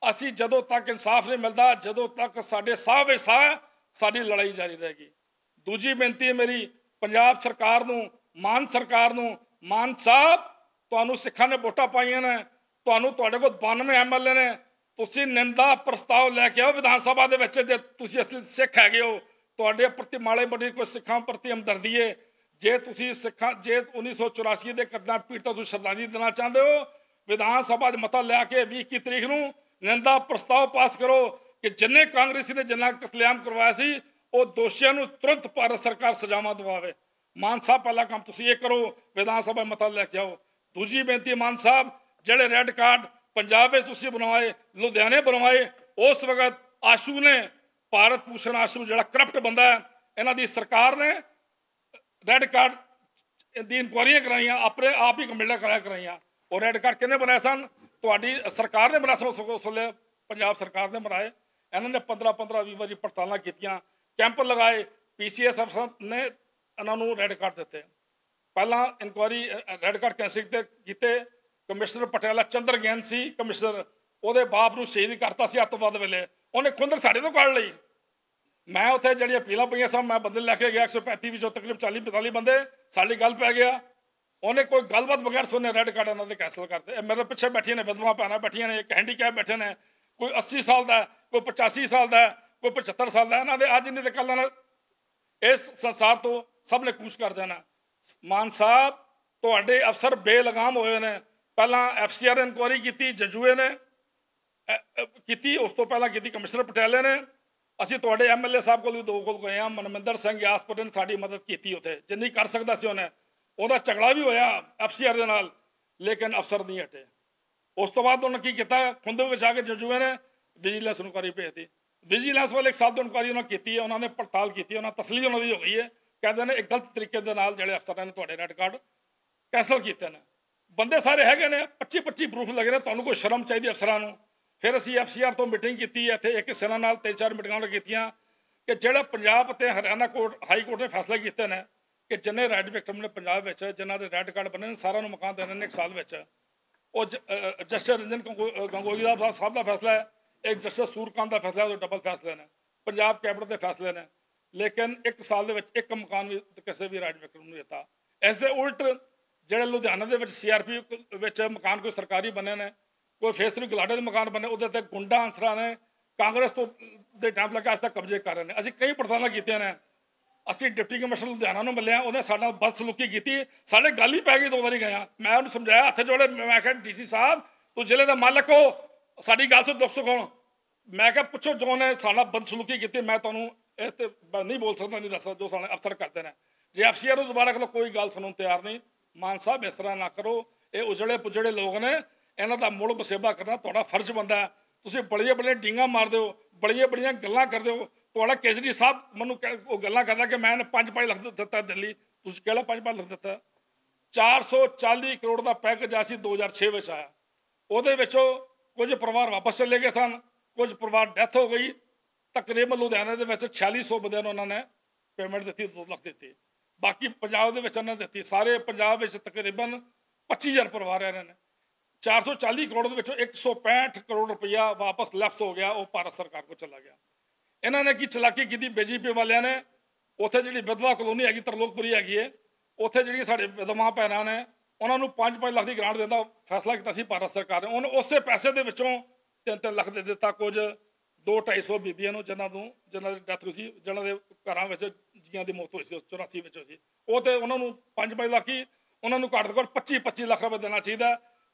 असीं जदों तक इंसाफ नहीं मिलता, जदों तक साडे साह विच साह, साडी लड़ाई जारी रहेगी। दूजी बेनती है मेरी पंजाब सरकार नूं, मान सरकार नूं, मान साहब तुहानूं सिखां ने वोटां पाईआं ने, ਤੁਹਾਨੂੰ ਤੁਹਾਡੇ ਕੋਲ 92 MLA ਨੇ, ਤੁਸੀਂ ਨਿੰਦਾ ਪ੍ਰਸਤਾਵ ਲੈ ਕੇ ਆਓ ਵਿਧਾਨ ਸਭਾ ਦੇ ਵਿੱਚ। ਜੇ ਤੁਸੀਂ ਅਸਲੀ ਸਿੱਖ ਹੈਗੇ ਹੋ, ਤੁਹਾਡੇ ਪ੍ਰਤੀ ਮਾੜੇ ਬੜੀ ਕੋਈ ਸਿੱਖਾਂ ਪ੍ਰਤੀ ਹਮਦਰਦੀ ਹੈ, ਜੇ ਤੁਸੀਂ ਸਿੱਖਾਂ, ਜੇ 1984 ਦੇ ਕਤਲਾਂ ਪੀੜਤਾਂ ਨੂੰ ਸ਼ਰਧਾਂਜਲੀ ਦੇਣਾ ਚਾਹੁੰਦੇ ਹੋ, ਵਿਧਾਨ ਸਭਾ 'ਚ ਮਤਾ ਲਿਆ ਕੇ 21 ਤਰੀਕ ਨੂੰ ਨਿੰਦਾ ਪ੍ਰਸਤਾਵ ਪਾਸ ਕਰੋ ਕਿ ਜਿੰਨੇ ਕਾਂਗਰਸੀ ਨੇ ਜਿੰਨਾ ਕਤਲੇਆਮ ਕਰਵਾਇਆ ਸੀ, ਉਹ ਦੋਸ਼ੀਆਂ ਨੂੰ ਤੁਰੰਤ ਭਾਰਤ ਸਰਕਾਰ ਸਜ਼ਾਵਾਂ ਦਿਵਾਵੇ। ਮਾਨ ਸਾਹਿਬ ਪਹਿਲਾ ਕੰਮ ਤੁਸੀਂ ਇਹ ਕਰੋ, ਵਿਧਾਨ ਸਭਾ ਮਤਾ ਲੈ ਕੇ ਆਓ। ਦੂਜੀ ਬੇਨਤੀ, ਮਾਨ ਸਾਹਿਬ ਜਿਹੜੇ ਰੈੱਡ ਕਾਰਡ ਪੰਜਾਬ ਵਿੱਚ ਤੁਸੀਂ ਬਣਵਾਏ, ਲੁਧਿਆਣੇ ਬਣਵਾਏ, ਉਸ ਵਕਤ ਆਸ਼ੂ ਨੇ, ਭਾਰਤ ਭੂਸ਼ਣ ਆਸ਼ੂ ਜਿਹੜਾ ਕਰਪਟ ਬੰਦਾ ਹੈ, ਇਹਨਾਂ ਦੀ ਸਰਕਾਰ ਨੇ ਰੈੱਡ ਕਾਰਡ ਦੀ ਇਨਕੁਆਇਰੀਆਂ ਕਰਾਈਆਂ, ਆਪਣੇ ਆਪ ਹੀ ਕਮੇਟੀਆਂ ਕਰਾਈਆਂ। ਉਹ ਰੈੱਡ ਕਾਰਡ ਕਿਹਨੇ ਬਣਾਏ ਸਨ? ਤੁਹਾਡੀ ਸਰਕਾਰ ਨੇ ਬਣਾਏ ਸਨ, ਉਸ ਵੇਲੇ ਪੰਜਾਬ ਸਰਕਾਰ ਨੇ ਬਣਾਏ। ਇਹਨਾਂ ਨੇ 15-20 ਵਾਰੀ ਪੜਤਾਲਾਂ ਕੀਤੀਆਂ, ਕੈਂਪ ਲਗਾਏ, PCS ਅਫਸਰ ਨੇ ਇਹਨਾਂ ਨੂੰ ਰੈੱਡ ਕਾਰਡ ਦਿੱਤੇ। ਪਹਿਲਾਂ ਇਨਕੁਆਇਰੀ ਰੈੱਡ ਕਾਰਡ ਕੈਂਸਲ ਕੀਤੇ। ਕਮਿਸ਼ਨਰ ਪਟਿਆਲਾ ਚੰਦਰ ਗੈਨ ਸੀ ਕਮਿਸ਼ਨਰ, ਉਹਦੇ ਬਾਪ ਨੂੰ ਸ਼ਹੀਦ ਕਰਤਾ ਸੀ ਅੱਤਵਾਦ ਵੇਲੇ, ਉਹਨੇ ਖੁੰਦਕ ਸਾਡੇ ਤੋਂ ਕੱਢ ਲਈ। ਮੈਂ ਉੱਥੇ ਜਿਹੜੀਆਂ ਅਪੀਲਾਂ ਪਈਆਂ ਸਨ ਮੈਂ ਬੰਦੇ ਲੈ ਕੇ ਗਿਆ 135 ਵਿੱਚੋਂ ਤਕਰੀਬਨ 40-45 ਬੰਦੇ ਸਾਡੀ ਗੱਲ ਪੈ ਗਿਆ ਉਹਨੇ ਕੋਈ ਗੱਲਬਾਤ ਬਗੈਰ ਸੁਣੇ ਰੈੱਡ ਕਾਰਡ ਉਹਨਾਂ ਦੇ ਕੈਂਸਲ ਕਰਤੇ ਇਹ ਮੇਰੇ ਪਿੱਛੇ ਬੈਠੀਆਂ ਨੇ ਵਿਧਵਾ ਭੈਣਾਂ ਬੈਠੀਆਂ ਨੇ ਇੱਕ ਹੈਂਡੀਕੈਪ ਬੈਠੇ ਨੇ ਕੋਈ 80 ਸਾਲ ਦਾ ਕੋਈ 85 ਸਾਲ ਦਾ ਕੋਈ 75 ਸਾਲ ਦਾ ਇਹਨਾਂ ਦੇ ਅੱਜ ਨਹੀਂ ਤੇ ਕੱਲ੍ਹ ਨਾਲ ਇਸ ਸੰਸਾਰ ਤੋਂ ਸਭ ਨੇ ਕੂਚ ਕਰ ਦੇਣਾ ਮਾਨ ਸਾਹਿਬ ਤੁਹਾਡੇ ਅਫਸਰ ਬੇਲਗਾਮ ਹੋਏ ਨੇ ਪਹਿਲਾਂ FCR ਇਨਕੁਆਇਰੀ ਕੀਤੀ ਜਜੂਏ ਨੇ ਕੀਤੀ ਉਸ ਤੋਂ ਪਹਿਲਾਂ ਕੀਤੀ ਕਮਿਸ਼ਨਰ ਪਟਿਆਲੇ ਨੇ ਅਸੀਂ ਤੁਹਾਡੇ MLA ਸਾਹਿਬ ਕੋਲ ਵੀ 2 ਕੋਲ ਗਏ ਹਾਂ ਮਨਮਿੰਦਰ ਸਿੰਘ ਯਾਸਪੁਰ ਨੇ ਸਾਡੀ ਮਦਦ ਕੀਤੀ ਉੱਥੇ ਜਿੰਨੀ ਕਰ ਸਕਦਾ ਸੀ ਉਹਨੇ ਉਹਦਾ ਝਗੜਾ ਵੀ ਹੋਇਆ FCR ਦੇ ਨਾਲ ਲੇਕਿਨ ਅਫਸਰ ਨਹੀਂ ਹਟੇ ਉਸ ਤੋਂ ਬਾਅਦ ਉਹਨੇ ਕੀ ਕੀਤਾ ਖੁੰਦੇ ਵਿੱਚ ਆ ਕੇ ਜਜੂਏ ਨੇ ਵਿਜੀਲੈਂਸ ਇਨਕੁਆਇਰੀ ਭੇਜਤੀ ਵਿਜੀਲੈਂਸ ਵਾਲੇ 1 ਸਾਲ ਤੋਂ ਇਨਕੁਆਇਰੀ ਉਹਨਾਂ ਕੀਤੀ ਹੈ ਉਹਨਾਂ ਨੇ ਪੜਤਾਲ ਕੀਤੀ ਉਹਨਾਂ ਤਸਲੀ ਉਹਨਾਂ ਦੀ ਹੋ ਗਈ ਹੈ ਕਹਿੰਦੇ ਨੇ ਇੱਕ ਗਲਤ ਤਰੀਕੇ ਦੇ ਨਾਲ ਜਿਹੜੇ ਅਫਸਰਾਂ ਨੇ ਤੁਹਾਡੇ ਰੈੱਡ ਕਾਰਡ ਕੈਂਸਲ ਕੀਤੇ ਨੇ ਬੰਦੇ ਸਾਰੇ ਹੈਗੇ ਨੇ 25 ਪ੍ਰੂਫ ਲੱਗੇ ਨੇ ਤੁਹਾਨੂੰ ਕੋਈ ਸ਼ਰਮ ਚਾਹੀਦੀ ਅਫਸਰਾਂ ਨੂੰ ਫਿਰ ਅਸੀਂ FCR ਤੋਂ ਮੀਟਿੰਗ ਕੀਤੀ ਇੱਥੇ ਇੱਕ ਸਿਰਾਂ ਨਾਲ 3-4 ਮੀਟਿੰਗਾਂ ਕੀਤੀਆਂ ਕਿ ਜਿਹੜਾ ਪੰਜਾਬ ਅਤੇ ਹਰਿਆਣਾ ਹਾਈ ਕੋਰਟ ਨੇ ਫੈਸਲੇ ਕੀਤੇ ਨੇ ਕਿ ਜਿੰਨੇ ਰੈੱਡ ਵਿਕਟਮ ਨੇ ਪੰਜਾਬ ਵਿੱਚ ਜਿਨ੍ਹਾਂ ਦੇ ਰੈੱਡ ਕਾਰਡ ਬਣੇ ਨੇ ਸਾਰਿਆਂ ਨੂੰ ਮਕਾਨ ਦੇਣੇ ਨੇ 1 ਸਾਲ ਵਿੱਚ ਉਹ ਜਸਟਿਸ ਰੰਜਨ ਗੰਗੋਈ ਦਾ ਸਾਹਿਬ ਦਾ ਫੈਸਲਾ ਹੈ ਇੱਕ ਜਸਟਿਸ ਸੂਰਕਾਂਤ ਦਾ ਫੈਸਲਾ ਉਹ ਡਬਲ ਫੈਸਲੇ ਨੇ ਪੰਜਾਬ ਕੈਬਨਿਟ ਦੇ ਫੈਸਲੇ ਨੇ ਲੇਕਿਨ 1 ਸਾਲ ਦੇ ਵਿੱਚ ਇੱਕ ਮਕਾਨ ਵੀ ਕਿਸੇ ਵੀ ਰੈੱਡ ਵਿਕਟਮ ਨੂੰ ਦਿੱਤਾ ਇਸ ਦੇ ਉਲਟ ਜਿਹੜੇ ਲੁਧਿਆਣਾ ਦੇ ਵਿੱਚ CRP ਵਿੱਚ ਮਕਾਨ ਕੋਈ ਸਰਕਾਰੀ ਬਣੇ ਨੇ ਕੋਈ ਫੇਸ 3 ਗਲਾਡੇ ਦੇ ਮਕਾਨ ਬਣੇ ਉਹਦੇ ਤੇ ਗੁੰਡਾ ਅਨਸਰਾਂ ਨੇ ਕਾਂਗਰਸ ਤੋਂ ਦੇ ਟਾਈਮ ਲੱਗਾ ਅੱਜ ਤੱਕ ਕਬਜ਼ੇ ਕਰ ਰਹੇ ਨੇ ਅਸੀਂ ਕਈ ਪੜਤਾਲਾਂ ਕੀਤੀਆਂ ਨੇ ਅਸੀਂ ਡਿਪਟੀ ਕਮਿਸ਼ਨਰ ਲੁਧਿਆਣਾ ਨੂੰ ਮਿਲਿਆ ਉਹਨੇ ਸਾਡਾ ਬਦਸਲੂਕੀ ਕੀਤੀ ਸਾਡੇ ਗੱਲ ਹੀ ਪੈ ਗਈ 2 ਵਾਰੀ ਗਿਆ ਮੈਂ ਉਹਨੂੰ ਸਮਝਾਇਆ ਹੱਥ ਜੋੜੇ ਮੈਂ ਕਿਹਾ DC ਸਾਹਿਬ ਤੂੰ ਜ਼ਿਲ੍ਹੇ ਦਾ ਮਾਲਕ ਹੋ ਸਾਡੀ ਗੱਲ ਤੋਂ ਦੁੱਖ ਸੁਣੋ ਮੈਂ ਕਿਹਾ ਪੁੱਛੋ ਜੋ ਨੇ ਸਾਡਾ ਬਦਸਲੂਕੀ ਕੀਤੀ ਮੈਂ ਤੁਹਾਨੂੰ ਇਹ ਤੇ ਨਹੀਂ ਬੋਲ ਸਕਦਾ ਨਹੀਂ ਦੱਸ ਜੋ ਸਾਡੇ ਅਫਸਰ ਕਰਦੇ ਨੇ ਜੇ FCR ਨੂੰ ਦੁਬਾਰਾ ਕੋਲ ਕੋਈ ਗੱਲ ਸੁਣਨ ਤਿਆਰ ਨਹੀਂ ਮਾਨ ਸਾਹਿਬ ਇਸ ਤਰ੍ਹਾਂ ਨਾ ਕਰੋ ਇਹ ਉਜੜੇ ਪੁਜੜੇ ਲੋਕ ਨੇ ਇਹਨਾਂ ਦਾ ਮੁੜ ਵਸੇਬਾ ਕਰਨਾ ਤੁਹਾਡਾ ਫਰਜ਼ ਬਣਦਾ ਤੁਸੀਂ ਬੜੀਆਂ ਡੀਂਗਾਂ ਮਾਰਦੇ ਹੋ ਬੜੀਆਂ ਗੱਲਾਂ ਕਰਦੇ ਹੋ ਤੁਹਾਡਾ ਕੇਜਰੀ ਸਾਹਿਬ ਮੈਨੂੰ ਉਹ ਗੱਲਾਂ ਕਰਦਾ ਕਿ ਮੈਂ 5 ਲੱਖ ਦਿੱਤਾ ਦਿੱਲੀ ਤੁਸੀਂ ਕਿਹੜਾ 5 ਲੱਖ ਦਿੱਤਾ 440 ਕਰੋੜ ਦਾ ਪੈਕੇਜ ਅਸੀਂ 2006 ਵਿੱਚ ਆਇਆ ਉਹਦੇ ਵਿੱਚੋਂ ਕੁਝ ਪਰਿਵਾਰ ਵਾਪਸ ਚਲੇ ਗਏ ਸਨ ਕੁਝ ਪਰਿਵਾਰ ਡੈਥ ਹੋ ਗਈ ਤਕਰੀਬਨ ਲੁਧਿਆਣੇ ਦੇ ਵਿੱਚ 4600 ਬੰਦਿਆਂ ਨੂੰ ਉਹਨਾਂ ਨੇ ਪੇਮੈਂਟ ਦਿੱਤੀ 2 ਲੱਖ ਦਿੱਤੀ ਬਾਕੀ ਪੰਜਾਬ ਦੇ ਵਿੱਚ ਉਹਨਾਂ ਨੇ ਦਿੱਤੀ ਸਾਰੇ ਪੰਜਾਬ ਵਿੱਚ ਤਕਰੀਬਨ 25000 ਪਰਿਵਾਰ ਆ ਰਹੇ ਨੇ 440 ਕਰੋੜ ਦੇ ਵਿੱਚੋਂ 165 ਕਰੋੜ ਰੁਪਈਆ ਵਾਪਸ ਲੈਫਟ ਹੋ ਗਿਆ ਉਹ ਭਾਰਤ ਸਰਕਾਰ ਕੋਲ ਚਲਾ ਗਿਆ ਇਹਨਾਂ ਨੇ ਕੀ ਚਲਾਕੀ ਕੀਤੀ BJP ਵਾਲਿਆਂ ਨੇ ਉੱਥੇ ਜਿਹੜੀ ਵਿਧਵਾ ਕਲੋਨੀ ਹੈਗੀ ਤਰਲੋਕਪੁਰੀ ਹੈਗੀ ਹੈ ਉੱਥੇ ਜਿਹੜੀਆਂ ਸਾਡੇ ਵਿਧਵਾ ਭੈਣਾਂ ਨੇ ਉਹਨਾਂ ਨੂੰ 5 ਲੱਖ ਦੀ ਗ੍ਰਾਂਟ ਦੇਣ ਦਾ ਫੈਸਲਾ ਕੀਤਾ ਸੀ ਭਾਰਤ ਸਰਕਾਰ ਨੇ ਉਹਨੇ ਉਸੇ ਪੈਸੇ ਦੇ ਵਿੱਚੋਂ 3 ਲੱਖ ਦੇ ਦਿੱਤਾ ਕੁਝ 200-250 ਬੀਬੀਆਂ ਨੂੰ ਜਿਨ੍ਹਾਂ ਦੀ ਡੈਥ ਹੋਈ ਸੀ ਜਿਨ੍ਹਾਂ ਦੇ ਘਰਾਂ ਵਿੱਚ ਜੀਆਂ ਦੀ ਮੌਤ ਹੋਈ ਸੀ 84 ਵਿੱਚ ਸੀ ਉਹ ਤੇ ਉਹਨਾਂ ਨੂੰ 5 ਲੱਖ ਹੀ ਉਹਨਾਂ ਨੂੰ ਘੱਟ ਤੋਂ ਘੱਟ 25 ਲੱਖ ਰੁਪਏ ਦੇਣਾ ਚਾਹੀਦਾ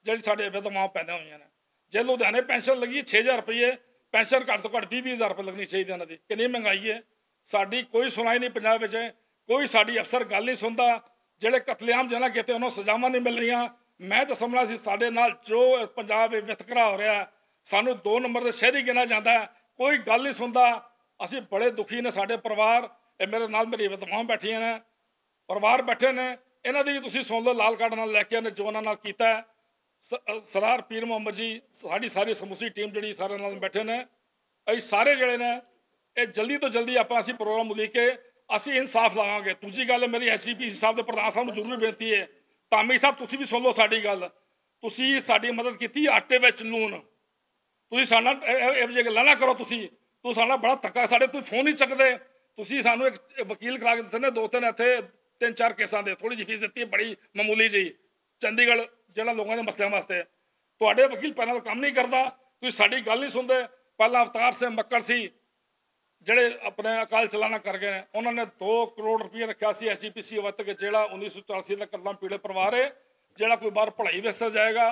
ਜਿਹੜੀ ਸਾਡੇ ਵਿਧਵਾਵਾਂ ਪੈਦਾ ਹੋਈਆਂ ਨੇ ਜੇ ਲੁਧਿਆਣੇ ਪੈਨਸ਼ਨ ਲੱਗੀ 6000 ਰੁਪਏ ਪੈਨਸ਼ਨ ਘੱਟ ਤੋਂ ਘੱਟ 20,000 ਰੁਪਏ ਲੱਗਣੀ ਚਾਹੀਦੀ ਇਹਨਾਂ ਦੀ ਕਿੰਨੀ ਮਹਿੰਗਾਈ ਹੈ ਸਾਡੀ ਕੋਈ ਸੁਣਾਈ ਨਹੀਂ ਪੰਜਾਬ ਵਿੱਚ ਕੋਈ ਸਾਡੀ ਅਫਸਰ ਗੱਲ ਨਹੀਂ ਸੁਣਦਾ ਜਿਹੜੇ ਕਤਲੇਆਮ ਜਿਹਨਾਂ ਕੀਤੇ ਉਹਨਾਂ ਸਜ਼ਾਵਾਂ ਨਹੀਂ ਮਿਲ ਰਹੀਆਂ ਮੈਂ ਤਾਂ ਸਮਝਣਾ ਸੀ ਸਾਡੇ ਨਾਲ ਜੋ ਪੰਜਾਬ ਵਿੱਚ ਵਿਤਕਰਾ ਹੋ ਰਿਹਾ ਸਾਨੂੰ 2 ਨੰਬਰ ਦੇ ਸ਼ਹਿਰੀ ਗਿਣਾ ਜਾਂਦਾ ਕੋਈ ਗੱਲ ਨਹੀਂ ਸੁਣਦਾ ਅਸੀਂ ਬੜੇ ਦੁਖੀ ਨੇ ਸਾਡੇ ਪਰਿਵਾਰ ਇਹ ਮੇਰੇ ਨਾਲ ਮੇਰੀ ਵਿਧਵਾਵਾਂ ਬੈਠੀਆਂ ਨੇ ਪਰਿਵਾਰ ਬੈਠੇ ਨੇ ਇਹਨਾਂ ਦੀ ਵੀ ਤੁਸੀਂ ਸੁਣ ਲਓ ਲਾਲ ਕਾਰਡ ਨਾਲ ਲੈ ਕੇ ਜੋ ਉਹਨਾਂ ਨਾਲ ਕੀਤਾ ਸਰਦਾਰ ਪੀਰ ਮੁਹੰਮਦ ਜੀ ਸਾਡੀ ਸਾਰੀ ਸਮੁੱਚੀ ਟੀਮ ਜਿਹੜੀ ਸਾਰਿਆਂ ਨਾਲ ਬੈਠੇ ਨੇ ਅਸੀਂ ਸਾਰੇ ਜਿਹੜੇ ਨੇ ਇਹ ਜਲਦੀ ਤੋਂ ਜਲਦੀ ਅਸੀਂ ਪ੍ਰੋਗਰਾਮ ਉਲੀਕ ਕੇ ਅਸੀਂ ਇਨਸਾਫ ਲਾਵਾਂਗੇ ਦੂਜੀ ਗੱਲ ਮੇਰੀ SGPC ਸਾਹਿਬ ਦੇ ਪ੍ਰਧਾਨ ਸਾਹਿਬ ਨੂੰ ਜ਼ਰੂਰ ਬੇਨਤੀ ਹੈ ਧਾਮੀ ਸਾਹਿਬ ਤੁਸੀਂ ਵੀ ਸੁਣ ਲਓ ਸਾਡੀ ਗੱਲ ਤੁਸੀਂ ਸਾਡੀ ਮਦਦ ਕੀਤੀ ਆਟੇ ਵਿੱਚ ਲੂਣ ਤੁਸੀਂ ਸਾਡਾ ਇਹੋ ਜਿਹੀ ਗੱਲਾਂ ਨਾ ਕਰੋ ਤੁਸੀਂ ਸਾਡਾ ਬੜਾ ਧੱਕਾ ਸਾਡੇ ਤੁਸੀਂ ਫੋਨ ਨਹੀਂ ਚੱਕਦੇ ਤੁਸੀਂ ਸਾਨੂੰ ਇੱਕ ਵਕੀਲ ਕਰਾ ਕੇ ਦਿੱਤੇ ਨੇ 2-3 ਇੱਥੇ 3-4 ਕੇਸਾਂ ਦੇ ਥੋੜੀ ਜਿਹੀ ਫੀਸ ਦਿੱਤੀ ਬੜੀ ਮਾਮੂਲੀ ਜਿਹੀ ਚੰਡੀਗੜ੍ਹ ਜਿਹੜਾ ਲੋਕਾਂ ਦੇ ਮਸਲਿਆਂ ਵਾਸਤੇ ਤੁਹਾਡੇ ਵਕੀਲ ਪੈਨਲ ਕੰਮ ਨਹੀਂ ਕਰਦਾ ਤੁਸੀਂ ਸਾਡੀ ਗੱਲ ਨਹੀਂ ਸੁਣਦੇ ਪਹਿਲਾਂ ਅਵਤਾਰ ਸਿੰਘ ਮੱਕੜ ਸੀ ਜਿਹੜੇ ਆਪਣੇ ਅਕਾਲ ਚਲਾਣਾ ਕਰ ਗਏ ਨੇ ਉਹਨਾਂ ਨੇ 2 ਕਰੋੜ ਰੁਪਏ ਰੱਖਿਆ ਸੀ SGPC ਵੱਤ ਕੇ ਜਿਹੜਾ 1984 ਦਾ ਕੱਲਾ ਪੀੜੇ ਪਰਿਵਾਰ ਹੈ ਜਿਹੜਾ ਕੋਈ ਬਾਹਰ ਪੜ੍ਹਾਈ ਵਾਸਤੇ ਜਾਏਗਾ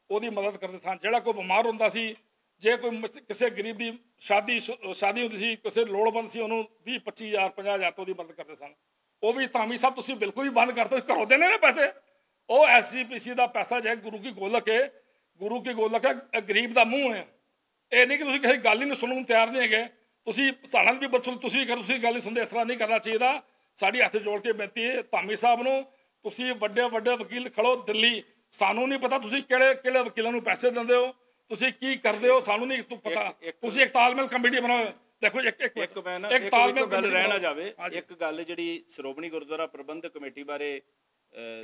ਉਹਦੀ ਮਦਦ ਕਰਦੇ ਸਨ ਜਿਹੜਾ ਕੋਈ ਬਿਮਾਰ ਹੁੰਦਾ ਸੀ ਜੇ ਕੋਈ ਕਿਸੇ ਗਰੀਬ ਦੀ ਸ਼ਾਦੀ ਹੁੰਦੀ ਸੀ ਕਿਸੇ ਲੋੜਵੰਦ ਸੀ ਉਹਨੂੰ 20-25,000 50,000 ਤੋਂ ਦੀ ਮਦਦ ਕਰਦੇ ਸਨ ਉਹ ਵੀ ਧਾਮੀ ਸਾਹਿਬ ਤੁਸੀਂ ਬਿਲਕੁਲ ਹੀ ਬੰਦ ਕਰਤੇ ਘਰੋਂ ਦੇਣੇ ਨੇ ਪੈਸੇ ਉਹ SGPC ਦਾ ਪੈਸਾ ਜੇ ਗੁਰੂ ਕੀ ਗੋਲਕ ਹੈ ਗਰੀਬ ਦਾ ਮੂੰਹ ਹੈ ਇਹ ਨਹੀਂ ਕਿ ਤੁਸੀਂ ਕਿਸੇ ਗੱਲ ਹੀ ਨਹੀਂ ਸੁਣਨ ਨੂੰ ਤਿਆਰ ਨਹੀਂ ਹੈਗੇ ਤੁਸੀਂ ਸਾਡਾ ਵੀ ਬਦਸੂਲ ਤੁਸੀਂ ਗੱਲ ਨਹੀਂ ਸੁਣਦੇ ਇਸ ਤਰ੍ਹਾਂ ਨਹੀਂ ਕਰਨਾ ਚਾਹੀਦਾ ਸਾਡੀ ਹੱਥ ਜੋੜ ਕੇ ਬੇਨਤੀ ਹੈ ਧਾਮੀ ਸਾਹਿਬ ਨੂੰ ਤੁਸੀਂ ਵੱਡੇ ਵਕੀਲ ਖੜੋ ਦਿੱਲੀ ਸਾਨੂੰ ਨਹੀਂ ਪਤਾ ਤੁਸੀਂ ਕਿਹੜੇ ਵਕੀਲਾਂ ਨੂੰ ਪੈਸੇ ਦਿੰਦੇ ਹੋ ਤੁਸੀਂ ਕੀ ਕਰਦੇ ਹੋ ਸਾਨੂੰ ਨਹੀਂ ਪਤਾ ਤੁਸੀਂ ਇੱਕ ਤਾਲਮੇਲ ਕਮੇਟੀ ਬਣਾਓ ਦੇਖੋ ਇੱਕ ਤਾਲਮੇਲ ਗੱਲ ਰਹਿਣਾ ਜਾਵੇ ਇੱਕ ਗੱਲ ਜਿਹੜੀ ਸ਼੍ਰੋਮਣੀ ਗੁਰਦੁਆਰਾ ਪ੍ਰਬੰਧਕ ਕਮੇਟੀ ਬਾਰੇ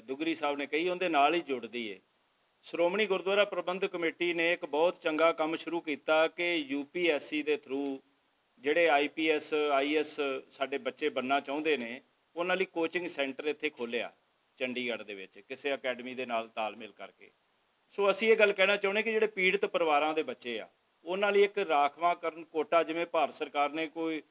ਦੁਗਰੀ ਸਾਹਿਬ ਨੇ ਕਹੀ ਉਹਦੇ ਨਾਲ ਹੀ ਜੁੜਦੀ ਹੈ ਸ਼੍ਰੋਮਣੀ ਗੁਰਦੁਆਰਾ ਪ੍ਰਬੰਧਕ ਕਮੇਟੀ ਨੇ ਇੱਕ ਬਹੁਤ ਚੰਗਾ ਕੰਮ ਸ਼ੁਰੂ ਕੀਤਾ ਕਿ UPSC ਦੇ ਥਰੂ ਜਿਹੜੇ IPS IS ਸਾਡੇ ਬੱਚੇ ਬਣਨਾ ਚਾਹੁੰਦੇ ਨੇ ਉਹਨਾਂ ਲਈ ਕੋਚਿੰਗ ਸੈਂਟਰ ਇੱਥੇ ਖੋਲ੍ਹਿਆ ਚੰਡੀਗੜ੍ਹ ਦੇ ਵਿੱਚ ਕਿਸੇ ਅਕੈਡਮੀ ਦੇ ਨਾਲ ਤਾਲਮੇਲ ਕਰਕੇ। ਸੋ ਅਸੀਂ ਇਹ ਗੱਲ ਕਹਿਣਾ ਚਾਹੁੰਦੇ ਕਿ ਜਿਹੜੇ ਪੀੜਤ ਪਰਿਵਾਰਾਂ ਦੇ ਬੱਚੇ ਆ ਉਹਨਾਂ ਲਈ ਇੱਕ ਰਾਖਵਾਂਕਰਨ ਕੋਟਾ ਜਿਵੇਂ ਭਾਰਤ ਸਰਕਾਰ ਨੇ ਕੋਈ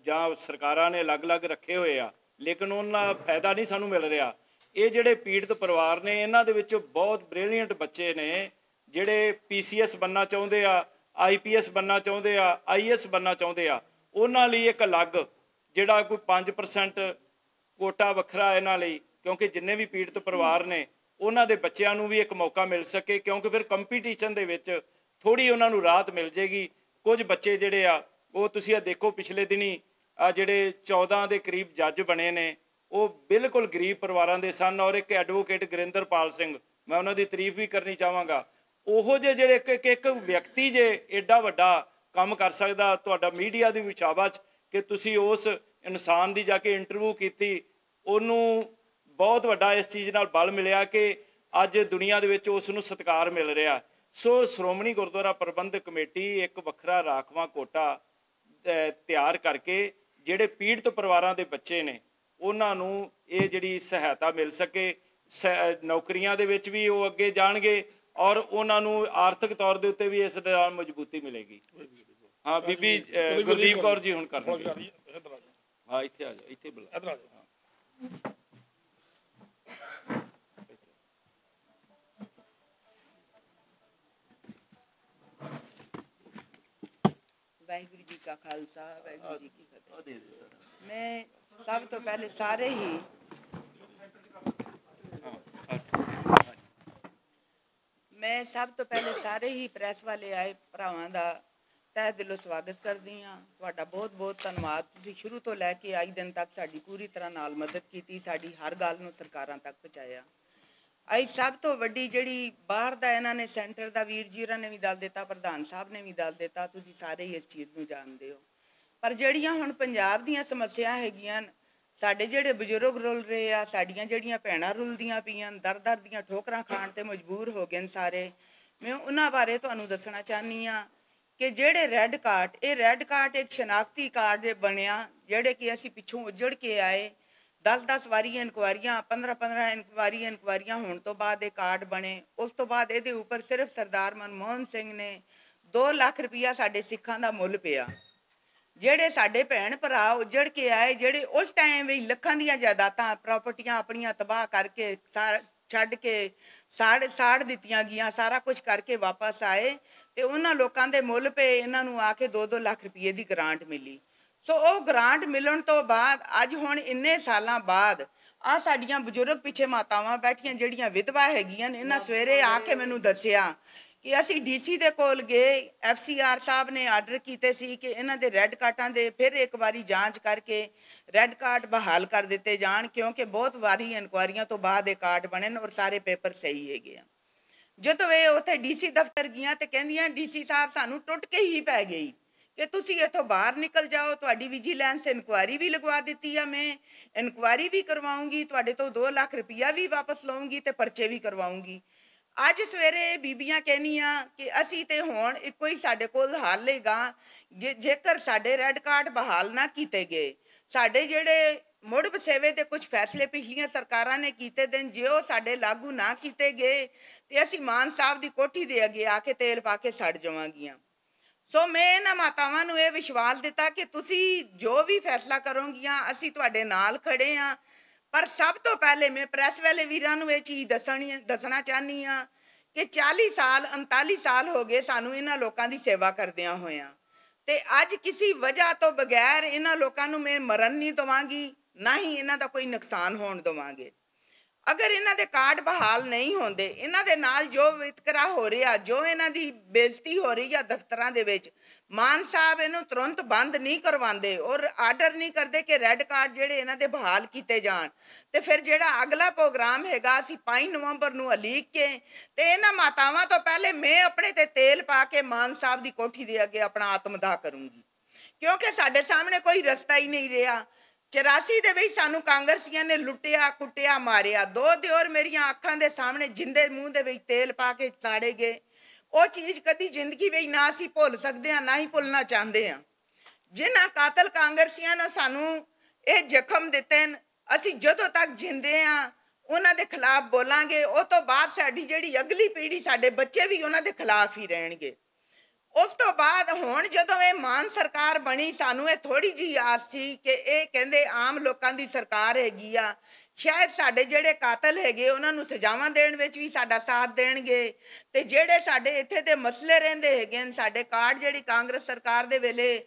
ਜਾਂ ਸਰਕਾਰਾਂ ਨੇ ਅਲੱਗ-ਅਲੱਗ ਰੱਖੇ ਹੋਏ ਆ, ਲੇਕਿਨ ਉਹਨਾਂ ਫਾਇਦਾ ਨਹੀਂ ਸਾਨੂੰ ਮਿਲ ਰਿਹਾ। ਇਹ ਜਿਹੜੇ ਪੀੜਤ ਪਰਿਵਾਰ ਨੇ ਇਹਨਾਂ ਦੇ ਵਿੱਚ ਬਹੁਤ ਬ੍ਰਿਲੀਅੰਟ ਬੱਚੇ ਨੇ ਜਿਹੜੇ PCS ਬਣਨਾ ਚਾਹੁੰਦੇ ਆ, IPS ਬਣਨਾ ਚਾਹੁੰਦੇ ਆ, IS ਬਣਨਾ ਚਾਹੁੰਦੇ ਆ। ਉਹਨਾਂ ਲਈ ਇੱਕ ਅਲੱਗ ਜਿਹੜਾ ਕੋਈ 5% ਕੋਟਾ ਵੱਖਰਾ ਇਹਨਾਂ ਲਈ, ਕਿਉਂਕਿ ਜਿੰਨੇ ਵੀ ਪੀੜਤ ਪਰਿਵਾਰ ਨੇ ਉਹਨਾਂ ਦੇ ਬੱਚਿਆਂ ਨੂੰ ਵੀ ਇੱਕ ਮੌਕਾ ਮਿਲ ਸਕੇ, ਕਿਉਂਕਿ ਫਿਰ ਕੰਪੀਟੀਸ਼ਨ ਦੇ ਵਿੱਚ ਥੋੜ੍ਹੀ ਉਹਨਾਂ ਨੂੰ ਰਾਹਤ ਮਿਲ ਜੇਗੀ। ਕੁਝ ਬੱਚੇ ਜਿਹੜੇ ਆ ਉਹ ਤੁਸੀਂ ਆ ਦੇਖੋ ਪਿਛਲੇ ਦਿਨੀ ਆ ਜਿਹੜੇ 14 ਦੇ ਕਰੀਬ ਜੱਜ ਬਣੇ ਨੇ ਉਹ ਬਿਲਕੁਲ ਗਰੀਬ ਪਰਿਵਾਰਾਂ ਦੇ ਸਨ, ਔਰ ਇੱਕ ਐਡਵੋਕੇਟ ਗੁਰਿੰਦਰਪਾਲ ਸਿੰਘ, ਮੈਂ ਉਹਨਾਂ ਦੀ ਤਾਰੀਫ ਵੀ ਕਰਨੀ ਚਾਹਾਂਗਾ। ਉਹੋ ਜਿਹੇ ਜਿਹੜੇ ਇੱਕ ਵਿਅਕਤੀ ਜੇ ਐਡਾ ਵੱਡਾ ਕੰਮ ਕਰ ਸਕਦਾ, ਤੁਹਾਡਾ ਮੀਡੀਆ ਦੀ ਵੀ ਸ਼ਾਬਾਸ਼ ਕਿ ਤੁਸੀਂ ਉਸ ਇਨਸਾਨ ਦੀ ਜਾ ਕੇ ਇੰਟਰਵਿਊ ਕੀਤੀ, ਉਹਨੂੰ ਬਹੁਤ ਵੱਡਾ ਇਸ ਚੀਜ਼ ਨਾਲ ਬਲ ਮਿਲਿਆ ਕਿ ਅੱਜ ਦੁਨੀਆ ਦੇ ਵਿੱਚ ਉਸ ਨੂੰ ਸਤਿਕਾਰ ਮਿਲ ਰਿਹਾ। ਸੋ ਸ਼੍ਰੋਮਣੀ ਗੁਰਦੁਆਰਾ ਪ੍ਰਬੰਧਕ ਕਮੇਟੀ ਇੱਕ ਵੱਖਰਾ ਰਾਖਵਾਂ ਕੋਟਾ ਤਿਆਰ ਕਰਕੇ ਜਿਹੜੇ ਪੀੜਤ ਪਰਿਵਾਰਾਂ ਦੇ ਬੱਚੇ ਨੇ ਉਹਨਾਂ ਨੂੰ ਇਹ ਜਿਹੜੀ ਸਹਾਇਤਾ ਮਿਲ ਸਕੇ, ਨੌਕਰੀਆਂ ਦੇ ਵਿੱਚ ਵੀ ਉਹ ਅੱਗੇ ਜਾਣਗੇ ਔਰ ਉਹਨਾਂ ਨੂੰ ਆਰਥਿਕ ਤੌਰ ਦੇ ਉੱਤੇ ਵੀ ਇਸ ਨਾਲ ਮਜ਼ਬੂਤੀ ਮਿਲੇਗੀ। ਹਾਂ ਬੀਬੀ ਗੁਰਦੀਪ ਕੌਰ ਜੀ ਹੁਣ ਕਰਨਗੇ। ਹਾਂ ਇੱਥੇ ਆ ਜਾ, ਇੱਥੇ ਬੁਲਾ। ਵਾਹਿਗੁਰੂ ਜੀ ਕਾ ਖਾਲਸਾ, ਵਾਹਿਗੁਰੂ ਜੀ ਕੀ ਫਤਿਹ। ਮੈਂ ਸਭ ਤੋਂ ਪਹਿਲੇ ਸਾਰੇ ਹੀ ਪ੍ਰੈਸ ਵਾਲੇ ਆਏ ਭਰਾਵਾਂ ਦਾ ਤਹਿ ਦਿਲੋਂ ਸਵਾਗਤ ਕਰਦੀ ਹਾਂ। ਤੁਹਾਡਾ ਬਹੁਤ ਬਹੁਤ ਧੰਨਵਾਦ। ਤੁਸੀਂ ਸ਼ੁਰੂ ਤੋਂ ਲੈ ਕੇ ਅੱਜ ਦਿਨ ਤੱਕ ਸਾਡੀ ਪੂਰੀ ਤਰ੍ਹਾਂ ਨਾਲ ਮਦਦ ਕੀਤੀ, ਸਾਡੀ ਹਰ ਗੱਲ ਨੂੰ ਸਰਕਾਰਾਂ ਤੱਕ ਪਹੁੰਚਾਇਆ। ਅੱਜ ਸਭ ਤੋਂ ਵੱਡੀ ਜਿਹੜੀ ਬਾਹਰ ਦਾ ਇਹਨਾਂ ਨੇ ਸੈਂਟਰ ਦਾ ਵੀਰ ਜੀ ਹੋਰਾਂ ਨੇ ਵੀ ਦੱਸ ਦਿੱਤਾ, ਪ੍ਰਧਾਨ ਸਾਹਿਬ ਨੇ ਵੀ ਦੱਸ ਦਿੱਤਾ, ਤੁਸੀਂ ਸਾਰੇ ਹੀ ਇਸ ਚੀਜ਼ ਨੂੰ ਜਾਣਦੇ ਹੋ। ਪਰ ਜਿਹੜੀਆਂ ਹੁਣ ਪੰਜਾਬ ਦੀਆਂ ਸਮੱਸਿਆ ਹੈਗੀਆਂ, ਸਾਡੇ ਜਿਹੜੇ ਬਜ਼ੁਰਗ ਰੁਲ ਰਹੇ ਆ, ਸਾਡੀਆਂ ਜਿਹੜੀਆਂ ਭੈਣਾਂ ਰੁਲਦੀਆਂ ਪਈਆਂ, ਦਰ ਦੀਆਂ ਠੋਕਰਾਂ ਖਾਣ ਤੇ ਮਜਬੂਰ ਹੋ ਗਏ ਨੇ ਸਾਰੇ, ਮੈਂ ਉਹਨਾਂ ਬਾਰੇ ਤੁਹਾਨੂੰ ਦੱਸਣਾ ਚਾਹੁੰਦੀ ਹਾਂ ਕਿ ਜਿਹੜੇ ਰੈੱਡ ਕਾਰਡ, ਇਹ ਰੈੱਡ ਕਾਰਡ ਇੱਕ ਸ਼ਨਾਖਤੀ ਕਾਰਡ ਬਣਿਆ, ਜਿਹੜੇ ਕਿ ਅਸੀਂ ਪਿੱਛੋਂ ਉੱਜੜ ਕੇ ਆਏ। 10 ਵਾਰੀਆਂ ਇਨਕੁਆਰੀਆਂ, 15 ਇਨਕੁਆਰੀਆਂ ਹੋਣ ਤੋਂ ਬਾਅਦ ਇਹ ਕਾਰਡ ਬਣੇ। ਉਸ ਤੋਂ ਬਾਅਦ ਇਹਦੇ ਉੱਪਰ ਸਿਰਫ ਸਰਦਾਰ ਮਨਮੋਹਨ ਸਿੰਘ ਨੇ 2 ਲੱਖ ਰੁਪਇਆ ਸਾਡੇ ਸਿੱਖਾਂ ਦਾ ਮੁੱਲ ਪਿਆ। ਜਿਹੜੇ ਸਾਡੇ ਭੈਣ ਭਰਾ ਉੱਜੜ ਕੇ ਆਏ, ਜਿਹੜੇ ਉਸ ਟਾਈਮ ਵੀ ਲੱਖਾਂ ਦੀਆਂ ਜਾਇਦਾਦਾਂ ਪ੍ਰਾਪਰਟੀਆਂ ਆਪਣੀਆਂ ਤਬਾਹ ਕਰਕੇ ਛੱਡ ਕੇ ਸਾੜ ਦਿੱਤੀਆਂ ਗਈਆਂ, ਸਾਰਾ ਕੁਝ ਕਰਕੇ ਵਾਪਸ ਆਏ ਤੇ ਉਹਨਾਂ ਲੋਕਾਂ ਦੇ ਮੁੱਲ ਪਏ, ਇਹਨਾਂ ਨੂੰ ਆ ਕੇ 2-2 ਲੱਖ ਰੁਪਏ ਦੀ ਗ੍ਰਾਂਟ ਮਿਲੀ। ਸੋ ਉਹ ਗ੍ਰਾਂਟ ਮਿਲਣ ਤੋਂ ਬਾਅਦ ਅੱਜ ਹੁਣ ਇੰਨੇ ਸਾਲਾਂ ਬਾਅਦ ਆ ਸਾਡੀਆਂ ਬਜ਼ੁਰਗ ਪਿੱਛੇ ਮਾਤਾਵਾਂ ਬੈਠੀਆਂ ਜਿਹੜੀਆਂ ਵਿਧਵਾ ਹੈਗੀਆਂ ਨੇ, ਇਹਨਾਂ ਸਵੇਰੇ ਆ ਕੇ ਮੈਨੂੰ ਦੱਸਿਆ ਕਿ ਅਸੀਂ DC ਦੇ ਕੋਲ ਗਏ, FCR ਸਾਹਿਬ ਨੇ ਆਰਡਰ ਕੀਤੇ ਸੀ ਕਿ ਇਹਨਾਂ ਦੇ ਰੈੱਡ ਕਾਰਡਾਂ ਦੇ ਫਿਰ ਇੱਕ ਵਾਰੀ ਜਾਂਚ ਕਰਕੇ ਰੈੱਡ ਕਾਰਡ ਬਹਾਲ ਕਰ ਦਿੱਤੇ ਜਾਣ, ਕਿਉਂਕਿ ਬਹੁਤ ਵਾਰੀ ਇਨਕੁਆਰੀਆਂ ਤੋਂ ਬਾਅਦ ਇਹ ਕਾਰਡ ਬਣੇ ਨੇ ਔਰ ਸਾਰੇ ਪੇਪਰ ਸਹੀ ਹੈਗੇ ਆ। ਜਦੋਂ ਇਹ ਉੱਥੇ DC ਦਫ਼ਤਰ ਗਈਆਂ ਤੇ ਕਹਿੰਦੀਆਂ DC ਸਾਹਿਬ ਸਾਨੂੰ ਟੁੱਟ ਕੇ ਹੀ ਪੈ ਗਈ ਕਿ ਤੁਸੀਂ ਇੱਥੋਂ ਬਾਹਰ ਨਿਕਲ ਜਾਓ, ਤੁਹਾਡੀ ਵਿਜੀਲੈਂਸ ਇਨਕੁਆਰੀ ਵੀ ਲਗਵਾ ਦਿੱਤੀ ਆ, ਮੈਂ ਇਨਕੁਆਰੀ ਵੀ ਕਰਵਾਉਂਗੀ, ਤੁਹਾਡੇ ਤੋਂ 2 ਲੱਖ ਰੁਪਈਆ ਵੀ ਵਾਪਸ ਲਵਾਂਗੀ ਤੇ ਪਰਚੇ ਵੀ ਕਰਵਾਉਂਗੀ। ਅੱਜ ਸਵੇਰੇ ਬੀਬੀਆਂ ਕਹਿੰਦੀਆਂ ਕਿ ਅਸੀਂ ਤੇ ਹੁਣ ਇੱਕੋ ਹੀ ਸਾਡੇ ਕੋਲ ਹੱਲ ਹੈਗਾ, ਜੇਕਰ ਸਾਡੇ ਰੈੱਡ ਕਾਰਡ ਬਹਾਲ ਨਾ ਕੀਤੇ ਗਏ, ਸਾਡੇ ਜਿਹੜੇ ਮੁੜ ਵਸੇਵੇ ਤੇ ਕੁਝ ਫੈਸਲੇ ਪਿਛਲੀਆਂ ਸਰਕਾਰਾਂ ਨੇ ਕੀਤੇ ਦੇ, ਜੇ ਉਹ ਸਾਡੇ ਲਾਗੂ ਨਾ ਕੀਤੇ ਗਏ ਤੇ ਅਸੀਂ ਮਾਨ ਸਾਹਿਬ ਦੀ ਕੋਠੀ ਦੇ ਅੱਗੇ ਆ ਕੇ ਤੇਲ ਪਾ ਕੇ ਸੜ ਜਾਵਾਂਗੀਆਂ। ਸੋ ਮੈਂ ਇਹਨਾਂ ਮਾਤਾਵਾਂ ਨੂੰ ਇਹ ਵਿਸ਼ਵਾਸ ਦਿੱਤਾ ਕਿ ਤੁਸੀਂ ਜੋ ਵੀ ਫੈਸਲਾ ਕਰੋਗੀਆਂ ਅਸੀਂ ਤੁਹਾਡੇ ਨਾਲ ਖੜੇ ਹਾਂ। ਪਰ ਸਭ ਤੋਂ ਪਹਿਲੇ ਮੈਂ ਪ੍ਰੈਸ ਵਾਲੇ ਵੀਰਾਂ ਨੂੰ ਇਹ ਚੀਜ਼ ਦੱਸਣਾ ਚਾਹੁੰਦੀ ਹਾਂ ਕਿ 39 ਸਾਲ ਹੋ ਗਏ ਸਾਨੂੰ ਇਹਨਾਂ ਲੋਕਾਂ ਦੀ ਸੇਵਾ ਕਰਦਿਆਂ ਹੋਇਆਂ, ਤੇ ਅੱਜ ਕਿਸੇ ਵਜ੍ਹਾ ਤੋਂ ਬਗੈਰ ਇਹਨਾਂ ਲੋਕਾਂ ਨੂੰ ਮੈਂ ਮਰਨ ਨਹੀਂ ਦੇਵਾਂਗੀ, ਨਾ ਹੀ ਇਹਨਾਂ ਦਾ ਕੋਈ ਨੁਕਸਾਨ ਹੋਣ ਦੇਵਾਂਗੇ। ਅਗਰ ਇਹਨਾਂ ਦੇ ਕਾਰਡ ਬਹਾਲ ਨਹੀਂ ਹੁੰਦੇ, ਇਹਨਾਂ ਦੇ ਨਾਲ ਜੋ ਵਿਤਕਰਾ ਹੋ ਰਿਹਾ, ਜੋ ਇਹਨਾਂ ਦੀ ਬੇਇੱਜ਼ਤੀ ਹੋ ਰਹੀ ਆ ਦਫ਼ਤਰਾਂ ਦੇ ਵਿੱਚ, ਮਾਨ ਸਾਹਿਬ ਇਹਨੂੰ ਤੁਰੰਤ ਬੰਦ ਨਹੀਂ ਕਰਵਾਉਂਦੇ ਔਰ ਆਰਡਰ ਨਹੀਂ ਕਰਦੇ ਕਿ ਰੈੱਡ ਕਾਰਡ ਜਿਹੜੇ ਇਹਨਾਂ ਦੇ ਬਹਾਲ ਕੀਤੇ ਜਾਣ, ਤੇ ਫਿਰ ਜਿਹੜਾ ਅਗਲਾ ਪ੍ਰੋਗਰਾਮ ਹੈਗਾ ਅਸੀਂ 5 ਨਵੰਬਰ ਨੂੰ ਉਲੀਕ ਕੇ ਤੇ ਇਹਨਾਂ ਮਾਤਾਵਾਂ ਤੋਂ ਪਹਿਲੇ ਮੈਂ ਆਪਣੇ ਤੇ ਤੇਲ ਪਾ ਕੇ ਮਾਨ ਸਾਹਿਬ ਦੀ ਕੋਠੀ ਦੇ ਅੱਗੇ ਆਪਣਾ ਆਤਮਦਾਹ ਕਰੂੰਗੀ, ਕਿਉਂਕਿ ਸਾਡੇ ਸਾਹਮਣੇ ਕੋਈ ਰਸਤਾ ਹੀ ਨਹੀਂ ਰਿਹਾ। 84 ਦੇ ਵਿੱਚ ਸਾਨੂੰ ਕਾਂਗਰਸੀਆਂ ਨੇ ਲੁੱਟਿਆ, ਕੁੱਟਿਆ, ਮਾਰਿਆ। 2 ਦਿਓਰ ਮੇਰੀਆਂ ਅੱਖਾਂ ਦੇ ਸਾਹਮਣੇ ਜਿੰਦੇ ਮੂੰਹ ਦੇ ਵਿੱਚ ਤੇਲ ਪਾ ਕੇ ਸਾੜੇ ਗਏ। ਉਹ ਚੀਜ਼ ਕਦੀ ਜ਼ਿੰਦਗੀ ਵਿੱਚ ਨਾ ਅਸੀਂ ਭੁੱਲ ਸਕਦੇ ਹਾਂ, ਨਾ ਹੀ ਭੁੱਲਣਾ ਚਾਹੁੰਦੇ ਹਾਂ। ਜਿਨ੍ਹਾਂ ਕਾਤਲ ਕਾਂਗਰਸੀਆਂ ਨੇ ਸਾਨੂੰ ਇਹ ਜ਼ਖਮ ਦਿੱਤੇ ਨੇ, ਅਸੀਂ ਜਦੋਂ ਤੱਕ ਜਿੰਦੇ ਆ ਉਹਨਾਂ ਦੇ ਖਿਲਾਫ ਬੋਲਾਂਗੇ। ਉਹ ਤੋਂ ਬਾਅਦ ਸਾਡੀ ਜਿਹੜੀ ਅਗਲੀ ਪੀੜ੍ਹੀ, ਸਾਡੇ ਬੱਚੇ ਵੀ ਉਹਨਾਂ ਦੇ ਖਿਲਾਫ ਹੀ ਰਹਿਣਗੇ। ਉਸ ਤੋਂ ਬਾਅਦ ਹੁਣ ਜਦੋਂ ਇਹ ਮਾਨ ਸਰਕਾਰ ਬਣੀ, ਸਾਨੂੰ ਇਹ ਥੋੜੀ ਜਿਹੀ ਆਸ ਸੀ ਕਿ ਇਹ ਕਹਿੰਦੇ ਆਮ ਲੋਕਾਂ ਦੀ ਸਰਕਾਰ ਹੈਗੀ ਆ, ਸ਼ਾਇਦ ਸਾਡੇ ਜਿਹੜੇ ਕਾਤਲ ਹੈਗੇ ਉਹਨਾਂ ਨੂੰ ਸਜ਼ਾਵਾਂ ਦੇਣ ਵਿੱਚ ਵੀ ਸਾਡਾ ਸਾਥ ਦੇਣਗੇ, ਤੇ ਜਿਹੜੇ ਸਾਡੇ ਇੱਥੇ ਦੇ ਮਸਲੇ ਰਹਿੰਦੇ ਹੈਗੇ ਨੇ, ਸਾਡੇ ਕਾਰਡ ਜਿਹੜੀ ਕਾਂਗਰਸ ਸਰਕਾਰ ਦੇ ਵੇਲੇ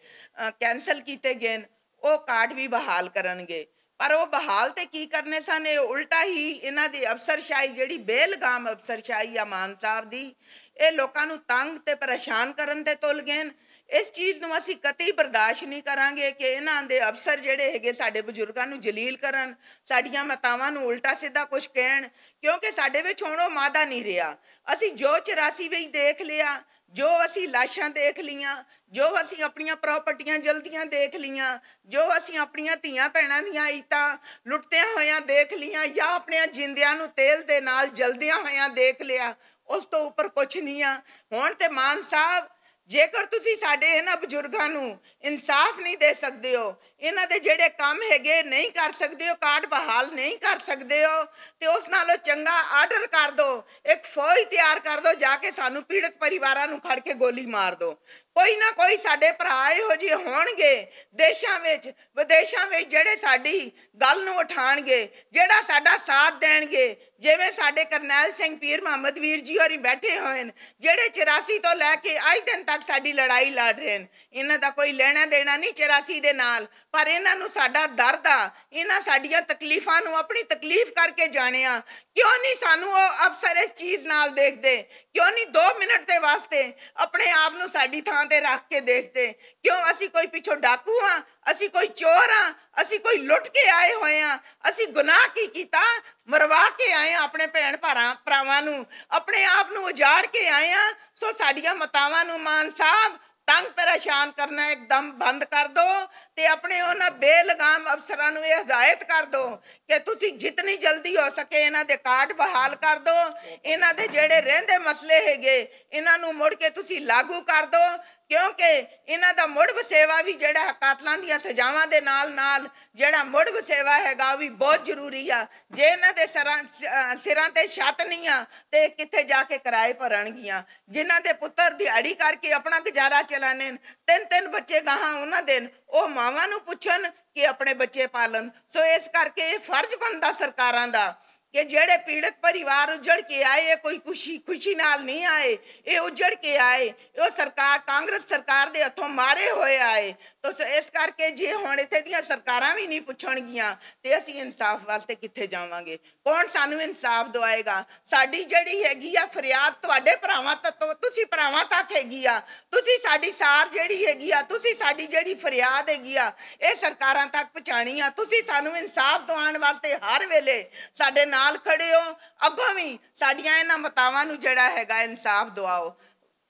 ਕੈਂਸਲ ਕੀਤੇ ਗਏ ਨੇ, ਉਹ ਕਾਰਡ ਵੀ ਬਹਾਲ ਕਰਨਗੇ। ਪਰ ਉਹ ਬਹਾਲ ਤੇ ਕੀ ਕਰਨੇ ਸਨ, ਇਹ ਉਲਟਾ ਹੀ ਇਹਨਾਂ ਦੀ ਅਫਸਰਸ਼ਾਹੀ, ਜਿਹੜੀ ਬੇਲਗਾਮ ਅਫਸਰਸ਼ਾਹੀ ਆ ਮਾਨ ਸਾਹਿਬ ਦੀ, ਇਹ ਲੋਕਾਂ ਨੂੰ ਤੰਗ ਤੇ ਪਰੇਸ਼ਾਨ ਕਰਨ ਤੇ ਤੁਲ ਗਏ। ਇਸ ਚੀਜ਼ ਨੂੰ ਅਸੀਂ ਕਤਈ ਬਰਦਾਸ਼ਤ ਨਹੀਂ ਕਰਾਂਗੇ ਕਿ ਇਹਨਾਂ ਦੇ ਅਫਸਰ ਜਿਹੜੇ ਹੈਗੇ ਸਾਡੇ ਬਜ਼ੁਰਗਾਂ ਨੂੰ ਜਲੀਲ ਕਰਨ, ਸਾਡੀਆਂ ਮਾਤਾਵਾਂ ਨੂੰ ਉਲਟਾ ਸਿੱਧਾ ਕੁਝ ਕਹਿਣ, ਕਿਉਂਕਿ ਸਾਡੇ ਵਿੱਚ ਹੁਣ ਉਹ ਮਾਦਾ ਨਹੀਂ ਰਿਹਾ। ਅਸੀਂ ਜੋ 84 ਵਿੱਚ ਦੇਖ ਲਿਆ, ਜੋ ਅਸੀਂ ਲਾਸ਼ਾਂ ਦੇਖ ਲੀਆਂ, ਜੋ ਅਸੀਂ ਆਪਣੀਆਂ ਪ੍ਰਾਪਰਟੀਆਂ ਜਲਦੀਆਂ ਦੇਖ ਲੀਆਂ, ਜੋ ਅਸੀਂ ਆਪਣੀਆਂ ਧੀਆਂ ਭੈਣਾਂ ਦੀਆਂ ਇੱਟਾਂ ਲੁੱਟਦਿਆਂ ਹੋਇਆਂ ਦੇਖ ਲੀਆਂ, ਜਾਂ ਆਪਣਿਆਂ ਜਿੰਦਿਆਂ ਨੂੰ ਤੇਲ ਦੇ ਨਾਲ ਜਲਦਿਆਂ ਹੋਇਆਂ ਦੇਖ ਲਿਆ, ਉਸ ਤੋਂ ਉੱਪਰ ਕੁਛ ਨਹੀਂ ਆ। ਹੁਣ ਤੇ ਮਾਨ ਸਾਹਿਬ, ਜੇਕਰ ਤੁਸੀਂ ਸਾਡੇ ਇਹਨਾਂ ਬਜ਼ੁਰਗਾਂ ਨੂੰ ਇਨਸਾਫ ਨਹੀਂ ਦੇ ਸਕਦੇ ਹੋ, ਇਹਨਾਂ ਦੇ ਜਿਹੜੇ ਕੰਮ ਹੈਗੇ ਨਹੀਂ ਕਰ ਸਕਦੇ ਹੋ, ਕਾਰਡ ਬਹਾਲ ਨਹੀਂ ਕਰ ਸਕਦੇ ਹੋ, ਤੇ ਉਸ ਨਾਲੋਂ ਚੰਗਾ ਆਰਡਰ ਕਰ ਦਿਓ, ਇੱਕ ਫੌਜ ਤਿਆਰ ਕਰ ਦਿਓ, ਜਾ ਕੇ ਸਾਨੂੰ ਪੀੜਤ ਪਰਿਵਾਰਾਂ ਨੂੰ ਖੜ ਕੇ ਗੋਲੀ ਮਾਰ ਦਿਓ। ਕੋਈ ਨਾ ਕੋਈ ਸਾਡੇ ਭਰਾ ਇਹੋ ਜਿਹੇ ਹੋਣਗੇ ਦੇਸ਼ਾਂ ਵਿੱਚ ਵਿਦੇਸ਼ਾਂ ਵਿੱਚ, ਜਿਹੜੇ ਸਾਡੀ ਗੱਲ ਨੂੰ ਉਠਾਣਗੇ, ਜਿਹੜਾ ਸਾਡਾ ਸਾਥ ਦੇਣਗੇ। ਜਿਵੇਂ ਸਾਡੇ ਕਰਨੈਲ ਸਿੰਘ ਪੀਰ ਮੁਹੰਮਦ ਵੀਰ ਜੀ ਹੋਰੀ ਬੈਠੇ ਹੋਏ ਨੇ, ਜਿਹੜੇ 84 ਤੋਂ ਲੈ ਕੇ ਅੱਜ ਦਿਨ ਤੱਕ ਸਾਡੀ ਲੜਾਈ ਲੜ ਰਹੇ ਨੇ। ਇਹਨਾਂ ਦਾ ਕੋਈ ਲੈਣਾ ਦੇਣਾ ਨਹੀਂ 84 ਦੇ ਨਾਲ, ਪਰ ਇਹਨਾਂ ਨੂੰ ਸਾਡਾ ਦਰਦ ਆ, ਇਹਨਾਂ ਸਾਡੀਆਂ ਤਕਲੀਫਾਂ ਨੂੰ ਆਪਣੀ ਤਕਲੀਫ ਕਰਕੇ ਜਾਣਿਆ। ਕਿਉਂ ਨਹੀਂ ਸਾਨੂੰ ਉਹ ਅਫਸਰ ਇਸ ਚੀਜ਼ ਨਾਲ ਦੇਖਦੇ? ਕਿਉਂ ਨਹੀਂ 2 ਮਿੰਟ ਦੇ ਵਾਸਤੇ ਆਪਣੇ ਆਪ ਨੂੰ ਸਾਡੀ ਥਾਂ ਤੇ ਰੱਖ ਕੇ ਦੇਖਦੇ? ਕਿਉਂ ਅਸੀਂ ਕੋਈ ਪਿੱਛੋਂ ਡਾਕੂ ਆ? ਅਸੀਂ ਕੋਈ ਚੋਰ ਆ? ਅਸੀਂ ਕੋਈ ਲੁੱਟ ਕੇ ਆਏ ਹੋਏ ਆ? ਅਸੀਂ ਗੁਨਾਹ ਕੀ ਕੀਤਾ? ਮਰਵਾ ਕੇ ਆਏ ਆ ਆਪਣੇ ਭੈਣ ਭਰਾਵਾਂ ਨੂੰ, ਆਪਣੇ ਆਪ ਨੂੰ ਉਜਾੜ ਕੇ ਆਏ ਆ। ਸੋ ਸਾਡੀਆਂ ਮਾਤਾਵਾਂ ਨੂੰ ਮਾਨ ਸਾਹਿਬ ਤੰਗ ਪਰੇਸ਼ਾਨ ਕਰਨਾ ਇੱਕਦਮ ਬੰਦ ਕਰ ਦਿਓ, ਤੇ ਆਪਣੇ ਉਹਨਾਂ ਬੇਲਗਾਮ ਅਫਸਰਾਂ ਨੂੰ ਇਹ ਹਦਾਇਤ ਕਰ ਦਿਓ ਕਿ ਤੁਸੀਂ ਜਿਤਨੀ ਜਲਦੀ ਹੋ ਸਕੇ ਇਹਨਾਂ ਦੇ ਕਾਰਡ ਬਹਾਲ ਕਰ ਦਿਓ। ਇਹਨਾਂ ਦੇ ਜਿਹੜੇ ਰਹਿੰਦੇ ਮਸਲੇ ਹੈਗੇ, ਇਹਨਾਂ ਨੂੰ ਮੁੜ ਕੇ ਤੁਸੀਂ ਲਾਗੂ ਕਰ ਦਿਓ, ਕਿਉਂਕਿ ਇਹਨਾਂ ਦਾ ਮੁੜ ਵਸੇਵਾ ਵੀ ਜਿਹੜਾ ਕਾਤਲਾਂ ਦੀਆਂ ਸਜ਼ਾਵਾਂ ਦੇ ਨਾਲ ਜਿਹੜਾ ਮੁੜ ਵਸੇਵਾ ਹੈਗਾ, ਉਹ ਵੀ ਬਹੁਤ ਜ਼ਰੂਰੀ ਆ। ਜੇ ਇਹਨਾਂ ਦੇ ਸਿਰਾਂ ਤੇ ਛੱਤ ਨਹੀਂ ਆ ਤੇ ਕਿੱਥੇ ਜਾ ਕੇ ਕਿਰਾਏ ਭਰਨਗੀਆਂ? ਜਿਨ੍ਹਾਂ ਦੇ ਪੁੱਤਰ ਦਿਹਾੜੀ ਕਰਕੇ ਆਪਣਾ ਗੁਜ਼ਾਰਾ ਚਲਾਣੇ, 3 ਬੱਚੇ ਗਾਹਾਂ ਉਹਨਾਂ ਦੇ, ਉਹ ਮਾਵਾਂ ਨੂੰ ਪੁੱਛਣ ਕਿ ਆਪਣੇ ਬੱਚੇ ਪਾਲਣ। ਸੋ ਇਸ ਕਰਕੇ ਇਹ ਫਰਜ਼ ਬਣਦਾ ਸਰਕਾਰਾਂ ਦਾ ਕਿ ਜਿਹੜੇ ਪੀੜਤ ਪਰਿਵਾਰ ਉਜੜ ਕੇ ਆਏ, ਇਹ ਕੋਈ ਖੁਸ਼ੀ ਨਾਲ ਨਹੀਂ ਆਏ, ਇਹ ਉਜੜ ਕੇ ਆਏ, ਉਹ ਸਰਕਾਰ ਕਾਂਗਰਸ ਸਰਕਾਰ ਦੇ ਹੱਥੋਂ ਮਾਰੇ ਹੋਏ ਆਏ। ਤਾਂ ਇਸ ਕਰਕੇ ਜੇ ਹੁਣ ਇੱਥੇ ਦੀਆਂ ਸਰਕਾਰਾਂ ਵੀ ਨਹੀਂ ਪੁੱਛਣਗੀਆਂ ਤੇ ਅਸੀਂ ਇਨਸਾਫ ਵਾਸਤੇ ਕਿੱਥੇ ਜਾਵਾਂਗੇ? ਕੌਣ ਸਾਨੂੰ ਇਨਸਾਫ ਦਵਾਏਗਾ? ਸਾਡੀ ਜਿਹੜੀ ਹੈਗੀ ਆ ਫਰਿਆਦ ਤੁਹਾਡੇ ਭਰਾਵਾਂ ਤੱਕ, ਤੁਸੀਂ ਭਰਾਵਾਂ ਤੱਕ ਹੈਗੀ ਆ, ਤੁਸੀਂ ਸਾਡੀ ਸਾਰ ਜਿਹੜੀ ਹੈਗੀ ਆ, ਤੁਸੀਂ ਸਾਡੀ ਜਿਹੜੀ ਫਰਿਆਦ ਹੈਗੀ ਆ, ਇਹ ਸਰਕਾਰਾਂ ਤੱਕ ਪਹੁੰਚਾਣੀ ਆ। ਤੁਸੀਂ ਸਾਨੂੰ ਇਨਸਾਫ ਦਿਵਾਉਣ ਵਾਸਤੇ ਹਰ ਵੇਲੇ ਸਾਡੇ ਨਾਲ ਖੜੇ ਹੋ, ਅੱਗੋਂ ਵੀ ਸਾਡੀਆਂ ਇਹਨਾਂ ਮਾਤਾਵਾਂ ਨੂੰ ਜਿਹੜਾ ਹੈਗਾ ਇਨਸਾਫ ਦਿਵਾਓ।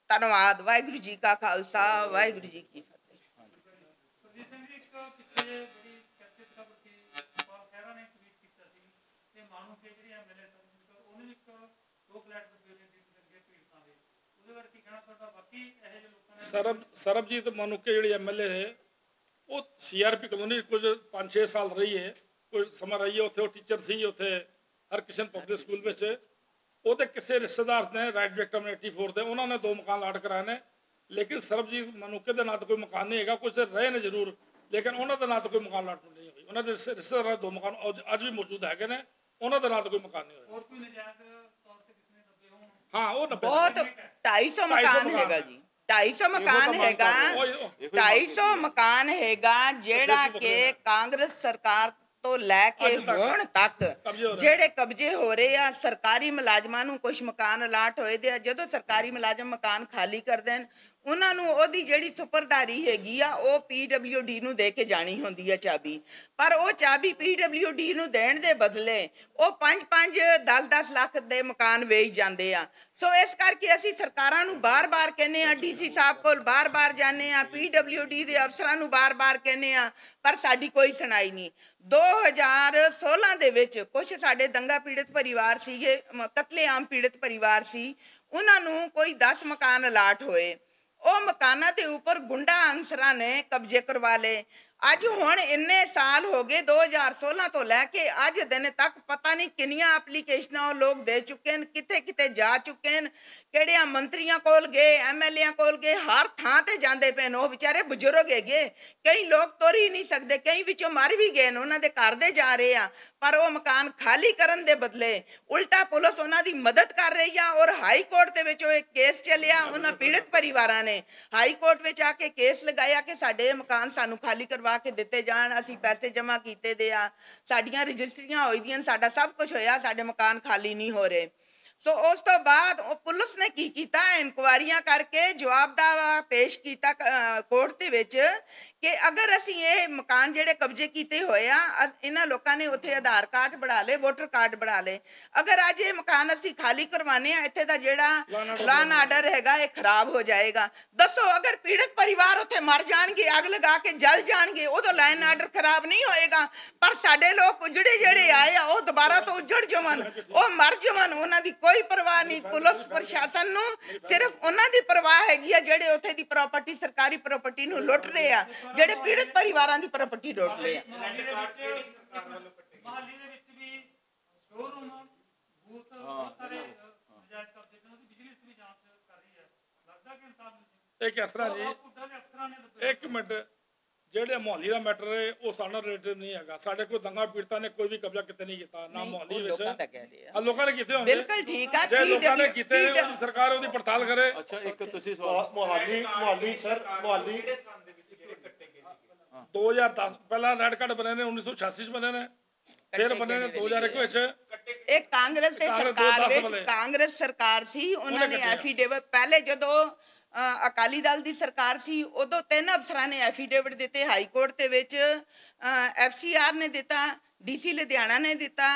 ਧੰਨਵਾਦ। ਵਾਹਿਗੁਰੂ ਜੀ ਕਾ ਖਾਲਸਾ, ਵਾਹਿਗੁਰੂ ਜੀ ਕੀ ਫਤਿਹ। ਸੁਰਜੀਤ ਸਿੰਘ ਜੀ, ਇੱਕ ਪਿੱਛੇ ਬੜੀ ਚਰਚਿਤ ਖਬਰ ਸੀ, ਪਾਲ ਖਹਿਰਾ ਨੇ ਟਵੀਟ ਕੀਤਾ ਸੀ ਕਿ ਮਾਨੂਕੇ ਜਿਹੜੀ ਐਮਐਲਏ ਸਨ, ਉਹਨੇ ਇੱਕ 2 ਫਲੈਟ ਦਿੱਤੇ ਨੇ ਪੀੜਤਾਂ ਦੇ, ਉਹਦੇ ਬਾਰੇ ਕੀ ਕਹਿਣਾ ਤੁਹਾਡਾ? ਬਾਕੀ ਇਹੋ ਜਿਹੇ ਲੋਕਾਂ ਨੇ ਸਰਬਜੀਤ ਮਾਨੂਕੇ ਜਿਹੜੀ ਐਮਐਲਏ ਹੈ, ਉਹ ਸੀਆਰਪੀ ਕਲੋਨੀ ਕੁਝ 5-6 ਸਾਲ ਰਹੀ ਹੈ, ਕੋਈ ਸਮਾਂ ਰਹੀ ਹੈ ਉੱਥੇ। ਉਹ ਟੀਚਰ ਸੀ ਉੱਥੇ ਹਰਕਿਸ਼ਨ ਪਬਲਿਕ ਸਕੂਲ ਵਿੱਚ। ਉਹਦੇ ਕਿਸੇ ਰਿਸ਼ਤੇਦਾਰ ਨੇ ਰਾਈਟ ਵਿਕਟਮ 84 ਦੇ, ਉਹਨਾਂ ਨੇ 2 ਮਕਾਨ ਲਾਟ ਕਰਾਏ ਨੇ, ਲੇਕਿਨ ਸਰਬਜੀਤ ਮਾਨੂਕੇ ਦੇ ਨਾਂ ਤੇ ਕੋਈ ਮਕਾਨ ਨਹੀਂ ਹੈਗਾ। ਕੁਝ ਰਹੇ ਨੇ ਜ਼ਰੂਰ, ਲੇਕਿਨ ਉਹਨਾਂ ਦੇ ਨਾਂ ਤੇ ਕੋਈ ਮਕਾਨ ਲਾਟ ਨਹੀਂ ਹੋਈ। ਉਹਨਾਂ ਦੇ ਰਿਸ਼ਤੇਦਾਰਾਂ 2 ਮਕਾਨ ਅੱਜ ਵੀ ਮੌਜੂਦ ਹੈਗੇ ਨੇ, ਉਹਨਾਂ ਦੇ ਨਾਂ ਤੇ ਕੋਈ ਮਕਾਨ ਨਹੀਂ ਹੋਇਆ। ਹੋਰ ਕੋਈ ਨਜਾਇਜ਼ ਤੌਰ ਤੇ ਕਿਸੇ ਨੇ ਦੱਬੇ ਹੋਣ? ਹਾਂ, ਉਹ 90 ਬਹੁਤ 250 ਮਕਾਨ ਹੈਗਾ ਜੀ, 250 ਮਕਾਨ ਹੈਗਾ, 250 ਮਕਾਨ ਹੈਗਾ, ਜਿਹੜਾ ਕਿ ਕਾਂਗਰਸ ਸਰਕਾਰ ਤੋਂ ਲੈ ਕੇ ਹੁਣ ਤੱਕ ਜਿਹੜੇ ਕਬਜ਼ੇ ਹੋ ਰਹੇ ਆ। ਸਰਕਾਰੀ ਮੁਲਾਜ਼ਮਾਂ ਨੂੰ ਕੁਝ ਮਕਾਨ ਅਲਾਟ ਹੋਏ ਦੇ ਆ, ਜਦੋਂ ਸਰਕਾਰੀ ਮੁਲਾਜ਼ਮ ਮਕਾਨ ਖਾਲੀ ਕਰਦੇ ਨੇ, ਉਹਨਾਂ ਨੂੰ ਉਹਦੀ ਜਿਹੜੀ ਸੁਪਰਦਾਰੀ ਹੈਗੀ ਆ ਉਹ PWD ਨੂੰ ਦੇ ਕੇ ਜਾਣੀ ਹੁੰਦੀ ਆ ਚਾਬੀ, ਪਰ ਉਹ ਚਾਬੀ PWD ਨੂੰ ਦੇਣ ਦੇ ਬਦਲੇ ਉਹ 5-5, 10-10 ਲੱਖ ਦੇ ਮਕਾਨ ਵੇਚ ਜਾਂਦੇ ਆ। ਸੋ ਇਸ ਕਰਕੇ ਅਸੀਂ ਸਰਕਾਰਾਂ ਨੂੰ ਬਾਰ-ਬਾਰ ਕਹਿੰਦੇ ਆ, DC ਸਾਹਿਬ ਕੋਲ ਬਾਰ-ਬਾਰ ਜਾਂਦੇ ਆ, PWD ਦੇ ਅਫਸਰਾਂ ਨੂੰ ਬਾਰ-ਬਾਰ ਕਹਿੰਦੇ ਆ, ਪਰ ਸਾਡੀ ਕੋਈ ਸੁਣਾਈ ਨਹੀਂ। 2016 ਦੇ ਵਿੱਚ ਕੁਝ ਸਾਡੇ ਦੰਗਾ ਪੀੜਤ ਪਰਿਵਾਰ ਸੀਗੇ, ਕਤਲੇਆਮ ਪੀੜਤ ਪਰਿਵਾਰ ਸੀ, ਉਹਨਾਂ ਨੂੰ ਕੋਈ 10 ਮਕਾਨ ਅਲਾਟ ਹੋਏ। ਉਹ ਮਕਾਨਾਂ ਦੇ ਉੱਪਰ ਗੁੰਡਾ ਅਨਸਰਾਂ ਨੇ ਕਬਜ਼ੇ ਕਰਵਾ ਲਏ। ਅੱਜ ਹੁਣ ਇੰਨੇ ਸਾਲ ਹੋ ਗਏ 2016 ਤੋਂ ਲੈ ਕੇ ਅੱਜ ਦਿਨ ਤੱਕ ਪਤਾ ਨਹੀਂ ਕਿੰਨੀਆਂ ਐਪਲੀਕੇਸ਼ਨਾਂ ਉਹ ਲੋਕ ਦੇ ਚੁੱਕੇ ਨੇ, ਕਿਤੇ ਕਿਤੇ ਜਾ ਚੁੱਕੇ ਨੇ, ਕਿਹੜਿਆਂ ਮੰਤਰੀਆਂ ਕੋਲ ਗਏ, ਐਮਐਲਏਆਂ ਕੋਲ ਗਏ, ਹਰ ਥਾਂ ਤੇ ਜਾਂਦੇ ਪਏ ਨੇ। ਉਹ ਵਿਚਾਰੇ ਬਜ਼ੁਰਗ ਹੈਗੇ, ਕਈ ਲੋਕ ਤੁਰ ਹੀ ਨਹੀਂ ਸਕਦੇ, ਕਈ ਵਿੱਚੋਂ ਮਰ ਵੀ ਗਏ ਨੇ, ਉਹਨਾਂ ਦੇ ਘਰ ਦੇ ਜਾ ਰਹੇ ਆ, ਪਰ ਉਹ ਮਕਾਨ ਖਾਲੀ ਕਰਨ ਦੇ ਬਦਲੇ ਉਲਟਾ ਪੁਲਿਸ ਉਹਨਾਂ ਦੀ ਮਦਦ ਕਰ ਰਹੀ ਆ। ਔਰ ਹਾਈ ਕੋਰਟ ਦੇ ਵਿੱਚ ਉਹ ਇੱਕ ਕੇਸ ਚੱਲਿਆ, ਉਹਨਾਂ ਪੀੜਤ ਪਰਿਵਾਰਾਂ ਨੇ ਹਾਈ ਕੋਰਟ ਵਿੱਚ ਆ ਕੇ ਕੇਸ ਲਗਾਇਆ ਕਿ ਸਾਡੇ ਮਕਾਨ ਸਾਨੂੰ ਖਾਲੀ ਕਰਵਾ ਕੇ ਦਿੱਤੇ ਜਾਣ, ਅਸੀਂ ਪੈਸੇ ਜਮ੍ਹਾਂ ਕੀਤੇ ਦੇ ਆ, ਸਾਡੀਆਂ ਰਜਿਸਟਰੀਆਂ ਹੋਈ ਦੀਆਂ, ਸਾਡਾ ਸਭ ਕੁਝ ਹੋਇਆ, ਸਾਡੇ ਮਕਾਨ ਖਾਲੀ ਨਹੀਂ ਹੋ ਰਹੇ। ਸੋ ਉਸ ਤੋਂ ਬਾਅਦ ਉਹ ਪੁਲਿਸ ਨੇ ਕੀ ਕੀਤਾ, ਇਨਕੁਆਇਰੀਆਂ ਕਰਕੇ ਜਵਾਬ ਦਾ ਪੇਸ਼ ਕੀਤਾ ਕੋਰਟ ਦੇ ਵਿੱਚ ਕਿ ਅਗਰ ਅਸੀਂ ਇਹ ਮਕਾਨ ਜਿਹੜੇ ਕਬਜ਼ੇ ਕੀਤੇ ਹੋਏ ਆ, ਇਹਨਾਂ ਲੋਕਾਂ ਨੇ ਉੱਥੇ ਆਧਾਰ ਕਾਰਡ ਬਣਾ ਲਏ, ਵੋਟਰ ਕਾਰਡ ਬਣਾ ਲਏ, ਅਗਰ ਅੱਜ ਇਹ ਮਕਾਨ ਅਸੀਂ ਖਾਲੀ ਕਰਵਾਨੇ ਆ, ਇੱਥੇ ਦਾ ਜਿਹੜਾ ਲਾਅ ਐਂਡ ਆਰਡਰ ਹੈਗਾ ਇਹ ਖਰਾਬ ਹੋ ਜਾਏਗਾ। ਦੱਸੋ, ਅਗਰ ਪੀੜਤ ਪਰਿਵਾਰ ਉੱਥੇ ਮਰ ਜਾਣਗੇ, ਅੱਗ ਲਗਾ ਕੇ ਜਲ ਜਾਣਗੇ, ਉਦੋਂ ਲਾਅ ਐਂਡ ਆਰਡਰ ਖਰਾਬ ਨਹੀਂ ਹੋਏਗਾ। ਪਰ ਸਾਡੇ ਲੋਕ ਉਜੜੇ ਜਿਹੜੇ ਆਏ ਆ ਉਹ ਦੁਬਾਰਾ ਤੋਂ ਉਜੜ ਜਾਵਣ, ਉਹ ਮਰ ਜਾਵਣ, ਉਹਨਾਂ ਦੀ ਕੋਈ ਪਰਵਾਹ ਨਹੀਂ। ਪੁਲਿਸ ਪ੍ਰਸ਼ਾਸਨ ਨੂੰ ਸਿਰਫ ਉਹਨਾਂ ਦੀ ਪਰਵਾਹ ਹੈਗੀ ਆ ਜਿਹੜੇ ਉੱਥੇ ਦੀ ਪ੍ਰਾਪਰਟੀ, ਸਰਕਾਰੀ ਪ੍ਰਾਪਰਟੀ ਨੂੰ ਲੁੱਟ ਰਹੇ ਆ, ਜਿਹੜੇ ਪੀੜਤ ਪਰਿਵਾਰਾਂ ਦੀ ਪ੍ਰਾਪਰਟੀ ਲੁੱਟ ਰਹੇ ਆ। ਮਹਾਲੀ ਦੇ ਵਿੱਚ ਵੀ ਸ਼ੋਰੂਮ ਬੂਥ ਬਹੁਤ ਸਾਰੇ ਨਜਾਇਜ਼ ਕਬਜ਼ੇ ਤੇ ਉਹਦੀ ਬਿਜਲੀ ਵੀ ਜਾਂਚ ਕਰ ਰਹੀ ਹੈ, ਲੱਗਦਾ ਕਿ ਇਨਸਾਫ ਮਿਲ ਇਹ ਕਿਸ ਤਰ੍ਹਾਂ ਜੀ, ਅਫਸਰਾਂ ਨੇ ਇੱਕ ਮਿੰਟ, ਜਿਹੜੇ ਮੁਹੱਲੀ ਦਾ ਮੈਟਰ ਹੈ ਉਹ ਸਾਡਾ ਰਿਲੇਟਿਵ ਨਹੀਂ ਹੈਗਾ। ਸਾਡੇ ਕੋਈ ਦੰਗਾ ਪੀੜਤਾਂ ਨੇ ਕੋਈ ਵੀ ਕਬਜ਼ਾ ਕਿਤੇ ਨਹੀਂ ਕੀਤਾ, ਨਾ ਮੁਹੱਲੀ ਵਿੱਚ ਲੋਕਾਂ ਨੇ ਕੀਤੇ ਹੋਣਗੇ, ਬਿਲਕੁਲ ਠੀਕ ਆ, ਜੇ ਲੋਕਾਂ ਨੇ ਕੀਤੇ ਨੇ ਉਹਦੀ ਸਰਕਾਰ ਉਹਦੀ ਪੜਤਾਲ ਕਰੇ। ਅੱਛਾ, ਇੱਕ ਤੁਸੀਂ ਸਵਾਲ, ਮੁਹਾਲੀ ਸਰ, ਮੁਹਾਲੀ 2010 ਪਹਿਲਾਂ ਰੈਡ ਕਾਰਡ ਬਣੇ ਨੇ, 1986 ਚ ਬਣੇ ਨੇ, ਫਿਰ ਬਣੇ ਨੇ 2001 ਵਿੱਚ। ਇਹ ਕਾਂਗਰਸ ਦੇ ਸਰਕਾਰ ਵਿੱਚ, ਕਾਂਗਰਸ ਸਰਕਾਰ ਸੀ, ਉਹਨਾਂ ਨੇ ਐਫੀਡੇਵਿਟ, ਪਹਿਲੇ ਜਦੋਂ ਅਕਾਲੀ ਦਲ ਦੀ ਸਰਕਾਰ ਸੀ ਉਦੋਂ 3 ਅਫਸਰਾਂ ਨੇ ਐਫੀਡੇਵਿਟ ਦਿੱਤੇ ਹਾਈ ਕੋਰਟ ਦੇ ਵਿੱਚ, ਐਫਸੀਆਰ ਨੇ ਦਿੱਤਾ, ਡੀਸੀ ਲੁਧਿਆਣਾ ਨੇ ਦਿੱਤਾ,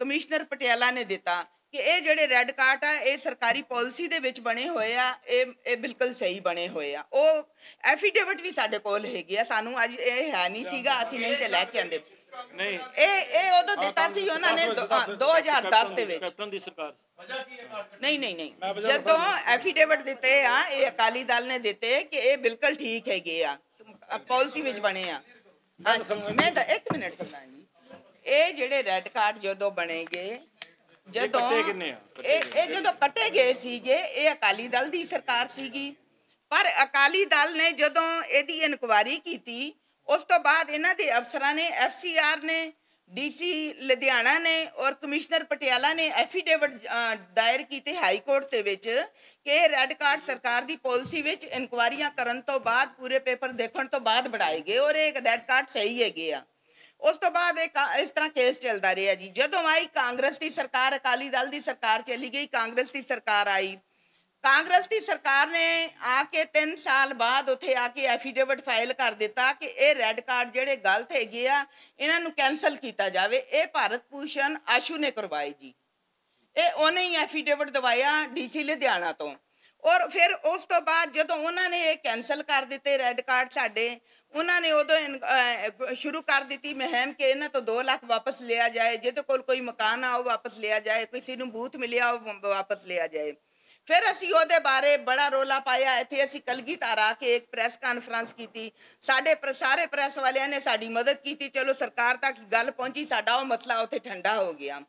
ਕਮਿਸ਼ਨਰ ਪਟਿਆਲਾ ਨੇ ਦਿੱਤਾ ਕਿ ਇਹ ਜਿਹੜੇ ਰੈੱਡ ਕਾਰਡ ਆ ਇਹ ਸਰਕਾਰੀ ਪਾਲਿਸੀ ਦੇ ਵਿੱਚ ਬਣੇ ਹੋਏ ਆ, ਇਹ ਬਿਲਕੁਲ ਸਹੀ ਬਣੇ ਹੋਏ ਆ। ਉਹ ਐਫੀਡੇਵਿਟ ਵੀ ਸਾਡੇ ਕੋਲ ਹੈਗੇ ਆ, ਸਾਨੂੰ ਅੱਜ ਇਹ ਹੈ ਨਹੀਂ ਸੀਗਾ, ਅਸੀਂ ਨਹੀਂ ਤੇ ਲੈ ਕੇ ਆਂਦੇ। ਨਹੀਂ, ਇਹ ਉਦੋਂ ਦਿੱਤਾ ਸੀ ਉਹਨਾਂ ਨੇ 2010 ਦੇ ਵਿੱਚ। ਕੈਪਟਨ ਦੀ ਸਰਕਾਰ ਨਹੀਂ, ਜਦੋਂ ਐਫੀਡੇਵਿਟ ਦਿੱਤੇ ਆ ਇਹ ਅਕਾਲੀ ਦਲ ਨੇ ਦਿੱਤੇ ਕਿ ਇਹ ਬਿਲਕੁਲ ਠੀਕ ਹੈਗੇ ਆ, ਪਾਲਿਸੀ ਵਿੱਚ ਬਣੇ ਆ। ਮੈਂ ਤਾਂ 1 ਮਿੰਟ ਸੁਣਨਾ ਜੀ, ਇਹ ਜਿਹੜੇ ਰੈੱਡ ਕਾਰਡ ਜਦੋਂ ਬਣੇਗੇ, ਜਦੋਂ ਇਹ ਜਦੋਂ ਕੱਟੇ ਗਏ ਸੀਗੇ, ਇਹ ਅਕਾਲੀ ਦਲ ਦੀ ਸਰਕਾਰ ਸੀਗੀ, ਪਰ ਅਕਾਲੀ ਦਲ ਨੇ ਜਦੋਂ ਇਹਦੀ ਇਨਕੁਆਇਰੀ ਕੀਤੀ ਉਸ ਤੋਂ ਬਾਅਦ ਇਹਨਾਂ ਦੇ ਅਫਸਰਾਂ ਨੇ, ਐਫਸੀਆਰ ਨੇ, ਡੀਸੀ ਲੁਧਿਆਣਾ ਨੇ ਔਰ ਕਮਿਸ਼ਨਰ ਪਟਿਆਲਾ ਨੇ ਐਫੀਡੇਵਿਟ ਦਾਇਰ ਕੀਤੇ ਹਾਈ ਕੋਰਟ ਦੇ ਵਿੱਚ ਕਿ ਇਹ ਰੈੱਡ ਕਾਰਡ ਸਰਕਾਰ ਦੀ ਪਾਲਿਸੀ ਵਿੱਚ ਇਨਕੁਆਇਰੀਆਂ ਕਰਨ ਤੋਂ ਬਾਅਦ, ਪੂਰੇ ਪੇਪਰ ਦੇਖਣ ਤੋਂ ਬਾਅਦ ਬਣਾਏ ਗਏ ਔਰ ਇਹ ਰੈੱਡ ਕਾਰਡ ਸਹੀ ਹੈਗੇ ਆ। ਉਸ ਤੋਂ ਬਾਅਦ ਇਸ ਤਰ੍ਹਾਂ ਕੇਸ ਚੱਲਦਾ ਰਿਹਾ ਜੀ। ਜਦੋਂ ਆਈ ਕਾਂਗਰਸ ਦੀ ਸਰਕਾਰ, ਅਕਾਲੀ ਦਲ ਦੀ ਸਰਕਾਰ ਚਲੀ ਗਈ, ਕਾਂਗਰਸ ਦੀ ਸਰਕਾਰ ਆਈ, ਕਾਂਗਰਸ ਦੀ ਸਰਕਾਰ ਨੇ ਆ ਕੇ 3 ਸਾਲ ਬਾਅਦ ਉੱਥੇ ਆ ਕੇ ਐਫੀਡੇਵਿਟ ਫਾਈਲ ਕਰ ਦਿੱਤਾ ਕਿ ਇਹ ਰੈੱਡ ਕਾਰਡ ਜਿਹੜੇ ਗਲਤ ਹੈਗੇ ਆ ਇਹਨਾਂ ਨੂੰ ਕੈਂਸਲ ਕੀਤਾ ਜਾਵੇ। ਇਹ ਭਾਰਤ ਭੂਸ਼ਣ ਆਸ਼ੂ ਨੇ ਕਰਵਾਏ ਜੀ, ਇਹ ਉਹਨੇ ਹੀ ਐਫੀਡੇਵਿਟ ਦਵਾਇਆ ਡੀਸੀ ਲੁਧਿਆਣਾ ਤੋਂ। ਔਰ ਫਿਰ ਉਸ ਤੋਂ ਬਾਅਦ ਜਦੋਂ ਉਹਨਾਂ ਨੇ ਇਹ ਕੈਂਸਲ ਕਰ ਦਿੱਤੇ ਰੈੱਡ ਕਾਰਡ ਸਾਡੇ, ਉਹਨਾਂ ਨੇ ਉਦੋਂ ਸ਼ੁਰੂ ਕਰ ਦਿੱਤੀ ਮੁਹਿੰਮ ਕਿ ਇਹਨਾਂ ਤੋਂ 2 ਲੱਖ ਵਾਪਸ ਲਿਆ ਜਾਏ, ਜਿਹਦੇ ਕੋਲ ਕੋਈ ਮਕਾਨ ਆ ਉਹ ਵਾਪਸ ਲਿਆ ਜਾਏ, ਕਿਸੇ ਨੂੰ ਬੂਥ ਮਿਲਿਆ ਉਹ ਵਾਪਸ ਲਿਆ ਜਾਏ। ਫਿਰ ਅਸੀਂ ਉਹਦੇ ਬਾਰੇ ਬੜਾ ਰੋਲਾ ਪਾਇਆ, ਇੱਥੇ ਅਸੀਂ ਕਲਗੀਧਰ ਆ ਕੇ ਇੱਕ ਪ੍ਰੈਸ ਕਾਨਫਰੰਸ ਕੀਤੀ, ਸਾਡੇ ਸਾਰੇ ਪ੍ਰੈਸ ਵਾਲਿਆਂ ਨੇ ਸਾਡੀ ਮਦਦ ਕੀਤੀ, ਚਲੋ ਸਰਕਾਰ ਤੱਕ ਗੱਲ ਪਹੁੰਚੀ, ਸਾਡਾ ਉਹ ਮਸਲਾ ਉੱਥੇ ਠੰਡਾ ਹੋ ਗਿਆ।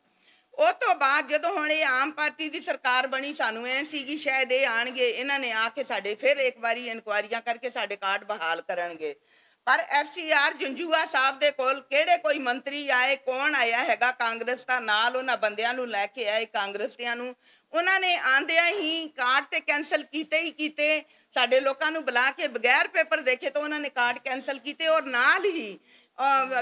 ਉਹ ਤੋਂ ਬਾਅਦ ਜਦੋਂ ਹੁਣ ਇਹ ਆਮ ਪਾਰਟੀ ਦੀ ਸਰਕਾਰ ਬਣੀ, ਸਾਨੂੰ ਇਹ ਸੀਗੀ ਸ਼ਾਇਦ ਇਹ ਆਣਗੇ, ਇਹਨਾਂ ਨੇ ਆ ਕੇ ਸਾਡੇ ਫਿਰ ਇੱਕ ਵਾਰੀ ਇਨਕੁਆਇਰੀਆਂ ਕਰਕੇ ਸਾਡੇ ਕਾਰਡ ਬਹਾਲ ਕਰਨਗੇ। ਪਰ ਐਫਸੀਆਰ ਜੰਜੂਆ ਸਾਹਿਬ ਦੇ ਕੋਲ ਕਿਹੜੇ ਕੋਈ ਮੰਤਰੀ ਆਏ, ਕੌਣ ਆਇਆ ਹੈਗਾ ਕਾਂਗਰਸ ਦਾ, ਨਾਲ ਉਹਨਾਂ ਬੰਦਿਆਂ ਨੂੰ ਲੈ ਕੇ ਆਏ ਕਾਂਗਰਸੀਆਂ ਨੂੰ, ਉਹਨਾਂ ਨੇ ਆਂਦਿਆਂ ਹੀ ਕਾਰਡ ਤੇ ਕੈਂਸਲ ਕੀਤੇ ਹੀ ਕੀਤੇ। ਸਾਡੇ ਲੋਕਾਂ ਨੂੰ ਬੁਲਾ ਕੇ ਬਗੈਰ ਪੇਪਰ ਦੇਖੇ ਤਾਂ ਉਹਨਾਂ ਨੇ ਕਾਰਡ ਕੈਂਸਲ ਕੀਤੇ ਔਰ ਨਾਲ ਹੀ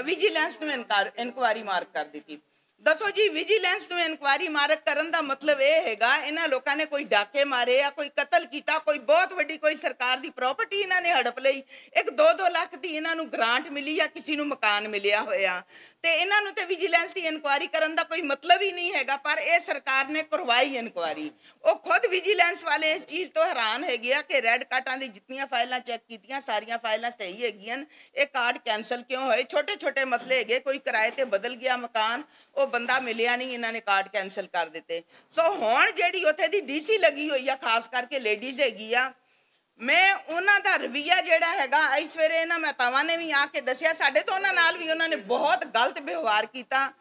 ਵਿਜੀਲੈਂਸ ਨੂੰ ਇਨਕੁਆਇਰੀ ਮਾਰਕ ਕਰ ਦਿੱਤੀ। ਦੱਸੋ ਜੀ, ਵਿਜੀਲੈਂਸ ਨੂੰ ਇਨਕੁਆਇਰੀ ਮਾਰਕ ਕਰਨ ਦਾ ਮਤਲਬ ਇਹ ਹੈਗਾ ਇਹਨਾਂ ਲੋਕਾਂ ਨੇ ਕੋਈ ਡਾਕੇ ਮਾਰੇ ਆ, ਕੋਈ ਕਤਲ ਕੀਤਾ, ਕੋਈ ਬਹੁਤ ਵੱਡੀ ਕੋਈ ਸਰਕਾਰ ਦੀ ਪ੍ਰਾਪਰਟੀ ਇਹਨਾਂ ਨੇ ਹੜਪ ਲਈ, ਇੱਕ 2-2 ਲੱਖ ਦੀ ਇਹਨਾਂ ਨੂੰ ਗ੍ਰਾਂਟ ਮਿਲੀ ਜਾਂ ਕਿਸੇ ਨੂੰ ਮਕਾਨ ਮਿਲਿਆ ਹੋਇਆ, ਤੇ ਇਹਨਾਂ ਨੂੰ ਤੇ ਵਿਜੀਲੈਂਸ ਦੀ ਇਨਕੁਆਇਰੀ ਕਰਨ ਦਾ ਕੋਈ ਮਤਲਬ ਹੀ ਨਹੀਂ ਹੈਗਾ। ਪਰ ਇਹ ਸਰਕਾਰ ਨੇ ਕਰਵਾਈ ਇਨਕੁਆਇਰੀ। ਉਹ ਖੁਦ ਵਿਜੀਲੈਂਸ ਵਾਲੇ ਇਸ ਚੀਜ਼ ਤੋਂ ਹੈਰਾਨ ਹੈਗੇ ਆ ਕਿ ਰੈੱਡ ਕਾਰਡਾਂ ਦੀ ਜਿੰਨੀਆਂ ਫਾਈਲਾਂ ਚੈੱਕ ਕੀਤੀਆਂ ਸਾਰੀਆਂ ਫਾਈਲਾਂ ਸਹੀ ਹੈਗੀਆਂ, ਇਹ ਕਾਰਡ ਕੈਂਸਲ ਕਿਉਂ ਹੋਏ? ਛੋਟੇ-ਛੋਟੇ ਮਸਲੇ ਹੈਗੇ, ਕੋਈ ਕਿਰਾਏ ਤੇ ਬਦਲ ਗਿਆ ਮਕਾਨ, ਉਹ ਬੰਦਾ ਮਿਲਿਆ ਨਹੀਂ, ਇਹਨਾਂ ਨੇ ਕਾਰਡ ਕੈਂਸਲ ਕਰ ਦਿੱਤੇ। ਸੋ ਹੁਣ ਜਿਹੜੀ ਉੱਥੇ ਦੀ ਡੀਸੀ ਲੱਗੀ ਹੋਈ ਆ, ਖਾਸ ਕਰਕੇ ਲੇਡੀਜ਼ ਹੈਗੀ ਆ, ਮੈਂ ਉਹਨਾਂ ਦਾ ਰਵਈਆ ਜਿਹੜਾ ਹੈਗਾ ਅੱਜ ਸਵੇਰੇ ਇਹਨਾਂ ਮਹਿਤਾਵਾਂ ਨੇ ਵੀ ਆ ਕੇ ਦੱਸਿਆ ਸਾਡੇ ਤੋਂ ਉਹਨਾਂ ਨਾਲ ਵੀ ਉਹਨਾਂ ਨੇ ਬਹੁਤ ਗਲਤ ਵਿਵਹਾਰ ਕੀਤਾ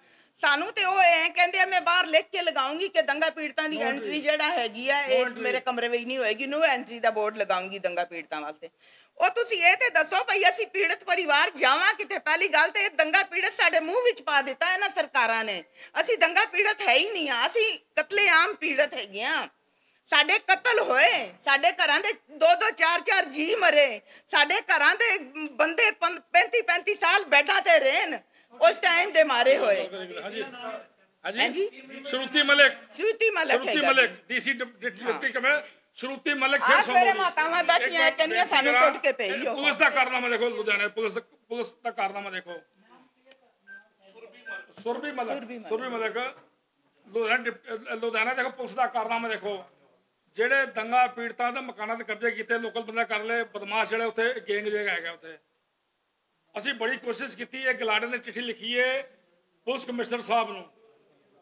ਸਾਨੂੰ ਤੇ ਉਹ ਐ ਕਹਿੰਦੇ ਆ ਮੈਂ ਬਾਹਰ ਲਿਖ ਕੇ ਲਗਾਉਂਗੀ ਕਿ ਦੰਗਾ ਪੀੜਤਾਂ ਦੀ ਐਂਟਰੀ ਜਿਹੜਾ ਹੈਗੀ ਆ ਇਸ ਮੇਰੇ ਕਮਰੇ ਵਿੱਚ ਨਹੀਂ ਹੋਏਗੀ ਨੋ ਐਂਟਰੀ ਦਾ ਬੋਰਡ ਲਗਾਉਂਗੀ ਦੰਗਾ ਪੀੜਤਾਂ ਵਾਸਤੇ ਉਹ ਤੁਸੀਂ ਇਹ ਤੇ ਦੱਸੋ ਭਈ ਅਸੀਂ ਪੀੜਤ ਪਰਿਵਾਰ ਜਾਵਾਂ ਕਿਤੇ ਪਹਿਲੀ ਗੱਲ ਤੇ ਇਹ ਦੰਗਾ ਪੀੜਤ ਸਾਡੇ ਮੂੰਹ ਵਿੱਚ ਪਾ ਦਿੱਤਾ ਇਹਨਾਂ ਸਰਕਾਰਾਂ ਨੇ ਅਸੀਂ ਦੰਗਾ ਪੀੜਤ ਹੈ ਹੀ ਨਹੀਂ ਆ ਅਸੀਂ ਕਤਲੇਆਮ ਪੀੜਤ ਹੈਗੇ ਆ ਸਾਡੇ ਕਤਲ ਹੋਏ ਸਾਡੇ ਘਰਾਂ ਦੇ 2-2 4-4 ਜੀ ਮਰੇ ਸਾਡੇ ਘਰਾਂ ਦੇ ਬੰਦੇ 35-35 ਸਾਲ ਬੈੱਡਾਂ ਤੇ ਰਹਿਣ ਉਸ ਟਾਈਮ ਦੇ ਮਾਰੇ ਹੋਏ ਹਾਂਜੀ Shruti Malik DC deputy commissioner Shruti Malik ਫਿਰ ਸਵੇਰੇ ਮਾਤਾਵਾਂ ਬੈਠੀਆਂ ਕਹਿੰਦੀਆਂ ਸਾਨੂੰ ਟੁੱਟ ਕੇ ਪਈ ਹੋ ਪੁਲਿਸ ਦਾ ਕਾਰਨਾਮਾ ਦੇਖੋ ਲੁਧਿਆਣਾ ਪੁਲਿਸ ਦਾ ਕਾਰਨਾਮਾ ਦੇਖੋ ਸੁਰਭੀ ਮਲਿਕ ਲੁਧਿਆਣਾ ਦੇਖੋ ਪੁਲਿਸ ਦਾ ਕਾਰਨਾਮਾ ਦੇਖੋ ਜਿਹੜੇ ਦੰਗਾ ਪੀੜਤਾਂ ਦੇ ਮਕਾਨਾਂ ਤੇ ਕਬਜ਼ੇ ਕੀਤੇ ਲੋਕਲ ਬੰਦਾ ਕਰ ਲਏ ਬਦਮਾਸ਼ ਜਿਹੜੇ ਉੱਥੇ ਗੈਂਗ ਜਿਹੜਾ ਹੈਗਾ ਉੱਥੇ ਅਸੀਂ ਬੜੀ ਕੋਸ਼ਿਸ਼ ਕੀਤੀ ਇਹ ਗਲਾਡੇ ਨੇ ਚਿੱਠੀ ਲਿਖੀ ਹੈ ਪੁਲਿਸ ਕਮਿਸ਼ਨਰ ਸਾਹਿਬ ਨੂੰ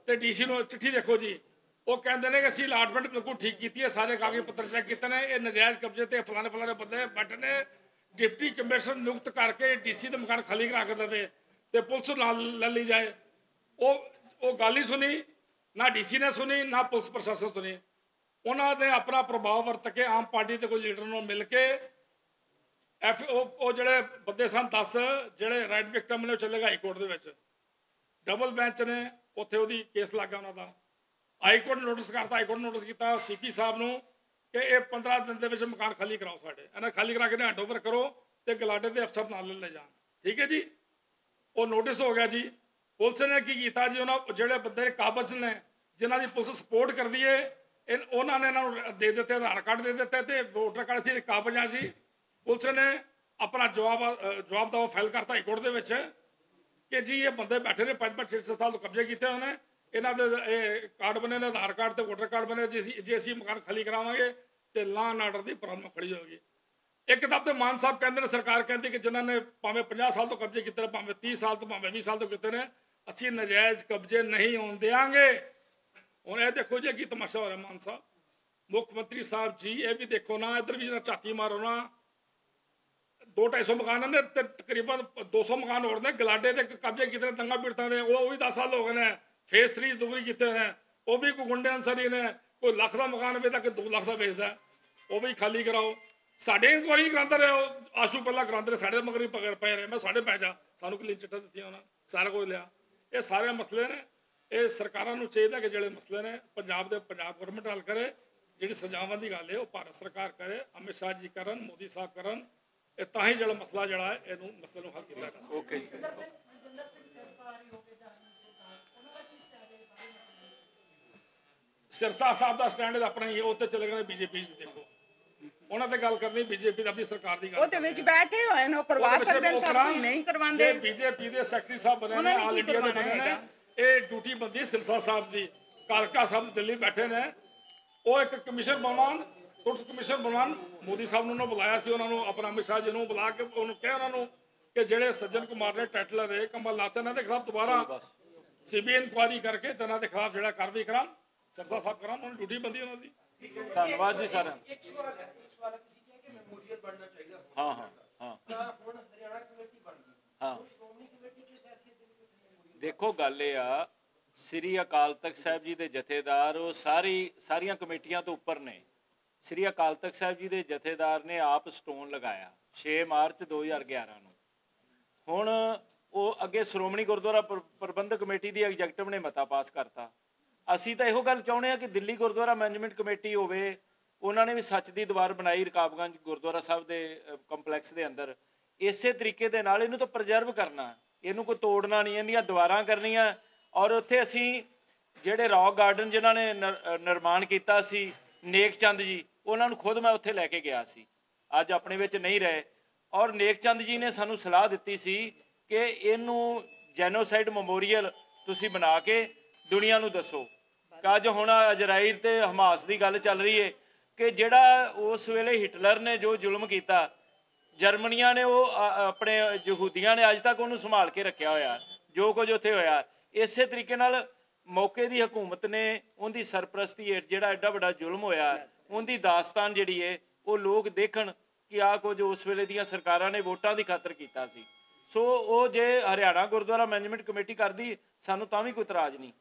ਤੇ ਡੀਸੀ ਨੂੰ ਚਿੱਠੀ ਦੇਖੋ ਜੀ ਉਹ ਕਹਿੰਦੇ ਨੇ ਕਿ ਅਸੀਂ ਅਲਾਟਮੈਂਟ ਬਿਲਕੁਲ ਠੀਕ ਕੀਤੀ ਹੈ ਸਾਰੇ ਕਾਗਜ਼ ਪੱਤਰ ਚੈੱਕ ਕੀਤੇ ਨੇ ਇਹ ਨਜਾਇਜ਼ ਕਬਜ਼ੇ ਤੇ ਫਲਾਣੇ ਬੰਦੇ ਬੈਠੇ ਨੇ ਡਿਪਟੀ ਕਮਿਸ਼ਨਰ ਨਿਯੁਕਤ ਕਰਕੇ ਡੀਸੀ ਦੇ ਮਕਾਨ ਖਾਲੀ ਕਰਾ ਕੇ ਦੇਵੇ ਤੇ ਪੁਲਿਸ ਨਾਲ ਲੈ ਲਈ ਜਾਏ ਉਹ ਗੱਲ ਹੀ ਸੁਣੀ ਨਾ ਡੀਸੀ ਨੇ ਸੁਣੀ ਨਾ ਪੁਲਿਸ ਪ੍ਰਸ਼ਾਸਨ ਸੁਣੀ ਉਹਨਾਂ ਨੇ ਆਪਣਾ ਪ੍ਰਭਾਵ ਵਰਤ ਕੇ ਆਮ ਪਾਰਟੀ ਦੇ ਕੋਈ ਲੀਡਰ ਨੂੰ ਮਿਲ ਕੇ ਉਹ ਜਿਹੜੇ ਬੰਦੇ ਸਨ 10 ਜਿਹੜੇ ਰਾਈਟ ਵਿਕਟਮ ਨੇ ਉਹ ਚਲੇ ਗਏ ਹਾਈ ਕੋਰਟ ਦੇ ਵਿੱਚ ਡਬਲ ਬੈਂਚ ਨੇ ਉੱਥੇ ਉਹਦੀ ਕੇਸ ਲੱਗਾ ਉਹਨਾਂ ਦਾ ਹਾਈ ਕੋਰਟ ਨੋਟਿਸ ਕਰਤਾ ਹਾਈ ਕੋਰਟ ਨੋਟਿਸ ਕੀਤਾ ਸੀਪੀ ਸਾਹਿਬ ਨੂੰ ਕਿ ਇਹ 15 ਦਿਨ ਦੇ ਵਿੱਚ ਮਕਾਨ ਖਾਲੀ ਕਰਾਓ ਸਾਡੇ ਇਹਨਾਂ ਖਾਲੀ ਕਰਾ ਕੇ ਹੈਂਡਓਵਰ ਕਰੋ ਤੇ ਗਲਾਡੇ ਦੇ ਅਫਸਰ ਨਾਲ ਲੈ ਜਾਣ ਠੀਕ ਹੈ ਜੀ ਉਹ ਨੋਟਿਸ ਹੋ ਗਿਆ ਜੀ ਪੁਲਿਸ ਨੇ ਕੀ ਕੀਤਾ ਜੀ ਉਹਨਾਂ ਜਿਹੜੇ ਬੰਦੇ ਕਾਬਜ਼ ਨੇ ਜਿਨ੍ਹਾਂ ਦੀ ਪੁਲਿਸ ਸਪੋਰਟ ਕਰਦੀ ਹੈ ਉਹਨਾਂ ਨੇ ਇਹਨਾਂ ਨੂੰ ਦੇ ਦਿੱਤੇ ਆਧਾਰ ਕਾਰਡ ਦੇ ਦਿੱਤੇ ਤੇ ਵੋਟਰ ਕਾਰਡ ਸੀ ਕਾਬਜ਼ਾਂ ਸੀ ਪੁਲਿਸ ਨੇ ਆਪਣਾ ਜਵਾਬ ਦਾ ਫਾਈਲ ਕਰਤਾ ਹਾਈ ਕੋਰਟ ਦੇ ਵਿੱਚ ਕਿ ਜੀ ਇਹ ਬੰਦੇ ਬੈਠੇ ਨੇ 5-6 ਸਾਲ ਤੋਂ ਕਬਜ਼ੇ ਕੀਤੇ ਹੋਏ ਨੇ ਇਹਨਾਂ ਦੇ ਇਹ ਕਾਰਡ ਬਣੇ ਨੇ ਆਧਾਰ ਕਾਰਡ ਤੇ ਵੋਟਰ ਕਾਰਡ ਬਣੇ ਜੇ ਅਸੀਂ ਮਕਾਨ ਖਾਲੀ ਕਰਾਵਾਂਗੇ ਤੇ law and order the problem ਖੜੀ ਹੋਗੀ ਇੱਕ ਕਿਤਾਬ ਤੇ ਮਾਨ ਸਾਹਿਬ ਕਹਿੰਦੇ ਨੇ ਸਰਕਾਰ ਕਹਿੰਦੀ ਕਿ ਜਿਨ੍ਹਾਂ ਨੇ ਭਾਵੇਂ 50 ਸਾਲ ਤੋਂ ਕਬਜ਼ੇ ਕੀਤੇ ਨੇ ਭਾਵੇਂ 30 ਸਾਲ ਤੋਂ ਭਾਵੇਂ 20 ਸਾਲ ਤੋਂ ਕੀਤੇ ਨੇ ਅਸੀਂ ਨਜਾਇਜ਼ ਕਬਜ਼ੇ ਨਹੀਂ ਹੋਣ ਦੇਵਾਂਗੇ ਹੁਣ ਇਹ ਦੇਖੋ ਜੀ ਕੀ ਤਮਾਸ਼ਾ ਹੋ ਰਿਹਾ ਮਾਨ ਸਾਹਿਬ ਮੁੱਖ ਮੰਤਰੀ ਸਾਹਿਬ ਜੀ ਇਹ ਵੀ ਦੇਖੋ ਨਾ ਇੱਧਰ ਵੀ ਜਿਹੜਾ ਝਾਤੀ ਮਾਰੋ ਨਾ 200-250 ਮਕਾਨ ਨੇ ਤੇ ਤਕਰੀਬਨ 200 ਮਕਾਨ ਹੋਰ ਨੇ ਗਲਾਡੇ ਦੇ ਕਬਜ਼ੇ ਕੀਤੇ ਨੇ ਦੰਗਾ ਪੀੜਤਾਂ ਦੇ ਉਹ ਵੀ 10 ਸਾਲ ਹੋ ਗਏ ਨੇ ਫੇਸ 3 ਦੁਗਰੀ ਕੀਤੇ ਨੇ ਉਹ ਵੀ ਕੋਈ ਗੁੰਡੇ ਅਨਸਰੀ ਨੇ ਕੋਈ ਲੱਖ ਦਾ ਮਕਾਨ ਵੇਚਦਾ ਕਿ 2 ਲੱਖ ਦਾ ਵੇਚਦਾ ਉਹ ਵੀ ਖਾਲੀ ਕਰਾਓ ਸਾਡੇ ਇਨਕੁਆਰੀ ਕਰਾਉਂਦੇ ਰਹੇ ਆਸ਼ੂ ਪਹਿਲਾਂ ਕਰਾਉਂਦੇ ਰਹੇ ਸਾਡੇ ਮਗਰ ਵੀ ਪਏ ਰਹੇ ਮੈਂ ਸਾਡੇ ਪੈ ਜਾ ਸਾਨੂੰ ਕਲੀਨ ਚਿੱਟਾ ਦਿੱਤੀਆਂ ਉਹਨਾਂ ਸਾਰਾ ਕੁਝ ਲਿਆ ਇਹ ਸਾਰੇ ਮਸਲੇ ਨੇ ਇਹ ਸਰਕਾਰਾਂ ਨੂੰ ਚਾਹੀਦਾ ਕਿ ਜਿਹੜੇ ਮਸਲੇ ਨੇ ਪੰਜਾਬ ਗਵਰਨਮੈਂਟ ਹੱਲ ਕਰੇ ਜਿਹੜੀ ਸਜ਼ਾਵਾਂ ਦੀ ਗੱਲ ਹੈ ਉਹ ਭਾਰਤ ਸਰਕਾਰ ਕਰੇ ਅਮਿਤ ਸ਼ਾਹ ਜੀ ਕਰਨ ਮੋਦੀ ਸਾਹਿਬ ਕਰਨ ਇਹ ਤਾਂ ਹੀ ਜਿਹੜਾ ਮਸਲਾ ਜਿਹੜਾ ਹੈ ਇਹਨੂੰ ਮਸਲੇ ਨੂੰ ਹੱਲ ਕੀਤਾ ਜਾ ਸਕਦਾ ਓਕੇ ਸਿਰਸਾ ਸਾਹਿਬ ਦਾ ਸਟੈਂਡ ਆਪਣਾ ਹੀ ਉਹ ਤੇ ਚਲੇ ਗਏ ਬੀਜੇਪੀ ਚ ਦੇਖੋ ਉਹਨਾਂ ਤੇ ਗੱਲ ਕਰਨੀ ਬੀਜੇਪੀ ਦਾ ਆਪਣੀ ਸਰਕਾਰ ਦੀ ਗੱਲ ਉਹ ਤੇ ਵਿੱਚ ਬੈਠੇ ਹੋਏ ਨੇ ਉਹ ਕਰਵਾ ਸਕਦੇ ਨੇ ਸਭ ਕੁਝ ਨਹੀਂ ਕਰਵਾਉਂਦੇ ਬੀਜੇਪੀ ਦੇ ਸੈਕਟਰੀ ਸਾਹਿਬ ਬਣੇ ਨੇ ਆਲ ਇੰਡੀਆ ਦੇ ਬਣੇ ਨੇ ਇਹ ਡਿਊਟੀ ਬੰਦੀ ਸਿਰਸਾ ਸਾਹਿਬ ਦੀ ਕਾਲਕਾ ਸਾਹਿਬ ਦਿੱਲੀ ਬੈਠੇ ਨੇ ਉਹ ਇੱਕ ਕਮਿਸ਼ਨ ਬਣਵਾਉਣ ਤੁਰਤ ਕਮਿਸ਼ਨ ਬਣਵਾਉਣ ਮੋਦੀ ਸਾਹਿਬ ਨੂੰ ਬੁਲਾਇਆ ਸੀ ਉਹਨਾਂ ਨੂੰ ਆਪਣਾ ਅਮਿਤ ਸ਼ਾਹ ਜੀ ਨੂੰ ਬੁਲਾ ਕੇ ਉਹਨੂੰ ਕਿਹਾ ਉਹਨਾਂ ਨੂੰ ਕਿ ਜਿਹੜੇ ਸੱਜਣ ਕੁਮਾਰ ਨੇ ਟੈਟਲਰ ਹੈ ਕਮਲ ਨਾਥ ਇਹਨਾਂ ਦੇ ਖਿਲਾਫ ਦੁਬਾਰਾ ਸੀਬੀਆਈ ਇਨਕੁਆਇਰੀ ਕਰਕੇ ਤੇ ਇਹਨਾਂ ਦੇ ਖਿਲਾਫ ਜਿਹੜਾ ਕਾਰਵਾਈ ਕਰਾਂ ਸਿਰਸਾ ਸਾਹਿਬ ਕਰਾਂ ਉਹਨਾਂ ਨੂੰ ਡਿਊਟੀ ਬੰਦੀ ਉਹਨਾਂ ਦੀ ਧੰਨਵਾਦ ਜੀ ਸਾਰਿਆਂ ਹਾਂ ਦੇਖੋ ਗੱਲ ਇਹ ਆ ਸ੍ਰੀ ਅਕਾਲ ਤਖਤ ਸਾਹਿਬ ਜੀ ਦੇ ਜਥੇਦਾਰ ਉਹ ਸਾਰੀਆਂ ਕਮੇਟੀਆਂ ਤੋਂ ਉੱਪਰ ਨੇ ਸ੍ਰੀ ਅਕਾਲ ਤਖਤ ਸਾਹਿਬ ਜੀ ਦੇ ਜਥੇਦਾਰ ਨੇ ਆਪ ਸਟੋਨ ਲਗਾਇਆ 6 ਮਾਰਚ 2011 ਨੂੰ ਹੁਣ ਉਹ ਅੱਗੇ ਸ਼੍ਰੋਮਣੀ ਗੁਰਦੁਆਰਾ ਪ੍ਰਬੰਧਕ ਕਮੇਟੀ ਦੀ ਐਗਜ਼ੈਕਟਿਵ ਨੇ ਮਤਾ ਪਾਸ ਕਰਤਾ ਅਸੀਂ ਤਾਂ ਇਹੋ ਗੱਲ ਚਾਹੁੰਦੇ ਹਾਂ ਕਿ ਦਿੱਲੀ ਗੁਰਦੁਆਰਾ ਮੈਨੇਜਮੈਂਟ ਕਮੇਟੀ ਹੋਵੇ ਉਹਨਾਂ ਨੇ ਵੀ ਸੱਚ ਦੀ ਦੀਵਾਰ ਬਣਾਈ ਰਕਾਬਗੰਜ ਗੁਰਦੁਆਰਾ ਸਾਹਿਬ ਦੇ ਕੰਪਲੈਕਸ ਦੇ ਅੰਦਰ ਇਸੇ ਤਰੀਕੇ ਦੇ ਨਾਲ ਇਹਨੂੰ ਤਾਂ ਪ੍ਰਜ਼ਰਵ ਕਰਨਾ ਇਹਨੂੰ ਕੋਈ ਤੋੜਨਾ ਨਹੀਂ ਇਹਦੀਆਂ ਦੀਵਾਰਾਂ ਕਰਨੀਆਂ ਔਰ ਉੱਥੇ ਅਸੀਂ ਜਿਹੜੇ ਰੌਕ ਗਾਰਡਨ ਜਿਨ੍ਹਾਂ ਨੇ ਨਿਰਮਾਣ ਕੀਤਾ ਸੀ ਨੇਕ ਚੰਦ ਜੀ ਉਹਨਾਂ ਨੂੰ ਖੁਦ ਮੈਂ ਉੱਥੇ ਲੈ ਕੇ ਗਿਆ ਸੀ ਅੱਜ ਆਪਣੇ ਵਿੱਚ ਨਹੀਂ ਰਹੇ ਔਰ ਨੇਕ ਚੰਦ ਜੀ ਨੇ ਸਾਨੂੰ ਸਲਾਹ ਦਿੱਤੀ ਸੀ ਕਿ ਇਹਨੂੰ ਜੈਨੋਸਾਈਡ ਮੈਮੋਰੀਅਲ ਤੁਸੀਂ ਬਣਾ ਕੇ ਦੁਨੀਆ ਨੂੰ ਦੱਸੋ ਕਿ ਅੱਜ ਹੁਣ ਇਜ਼ਰਾਈਲ ਤੇ ਹਮਾਸ ਦੀ ਗੱਲ ਚੱਲ ਰਹੀ ਹੈ ਕਿ ਜਿਹੜਾ ਉਸ ਵੇਲੇ ਹਿਟਲਰ ਨੇ ਜੋ ਜ਼ੁਲਮ ਕੀਤਾ ਜਰਮਨੀਆਂ ਨੇ ਉਹ ਆਪਣੇ ਯਹੂਦੀਆਂ ਨੇ ਅੱਜ ਤੱਕ ਉਹਨੂੰ ਸੰਭਾਲ ਕੇ ਰੱਖਿਆ ਹੋਇਆ ਜੋ ਕੁਝ ਉੱਥੇ ਹੋਇਆ ਇਸੇ ਤਰੀਕੇ ਨਾਲ ਮੌਕੇ ਦੀ ਹਕੂਮਤ ਨੇ ਉਹਦੀ ਸਰਪ੍ਰਸਤੀ ਹੇਠ ਜਿਹੜਾ ਐਡਾ ਵੱਡਾ ਜ਼ੁਲਮ ਹੋਇਆ ਉਹਦੀ ਦਾਸਤਾਨ ਜਿਹੜੀ ਹੈ ਉਹ ਲੋਕ ਦੇਖਣ ਕਿ ਆਹ ਕੁਝ ਉਸ ਵੇਲੇ ਦੀਆਂ ਸਰਕਾਰਾਂ ਨੇ ਵੋਟਾਂ ਦੀ ਖਾਤਰ ਕੀਤਾ ਸੀ। ਸੋ ਉਹ ਜੇ ਹਰਿਆਣਾ ਗੁਰਦੁਆਰਾ ਮੈਨੇਜਮੈਂਟ ਕਮੇਟੀ ਕਰਦੀ ਸਾਨੂੰ ਤਾਂ ਵੀ ਕੋਈ ਇਤਰਾਜ਼ ਨਹੀਂ।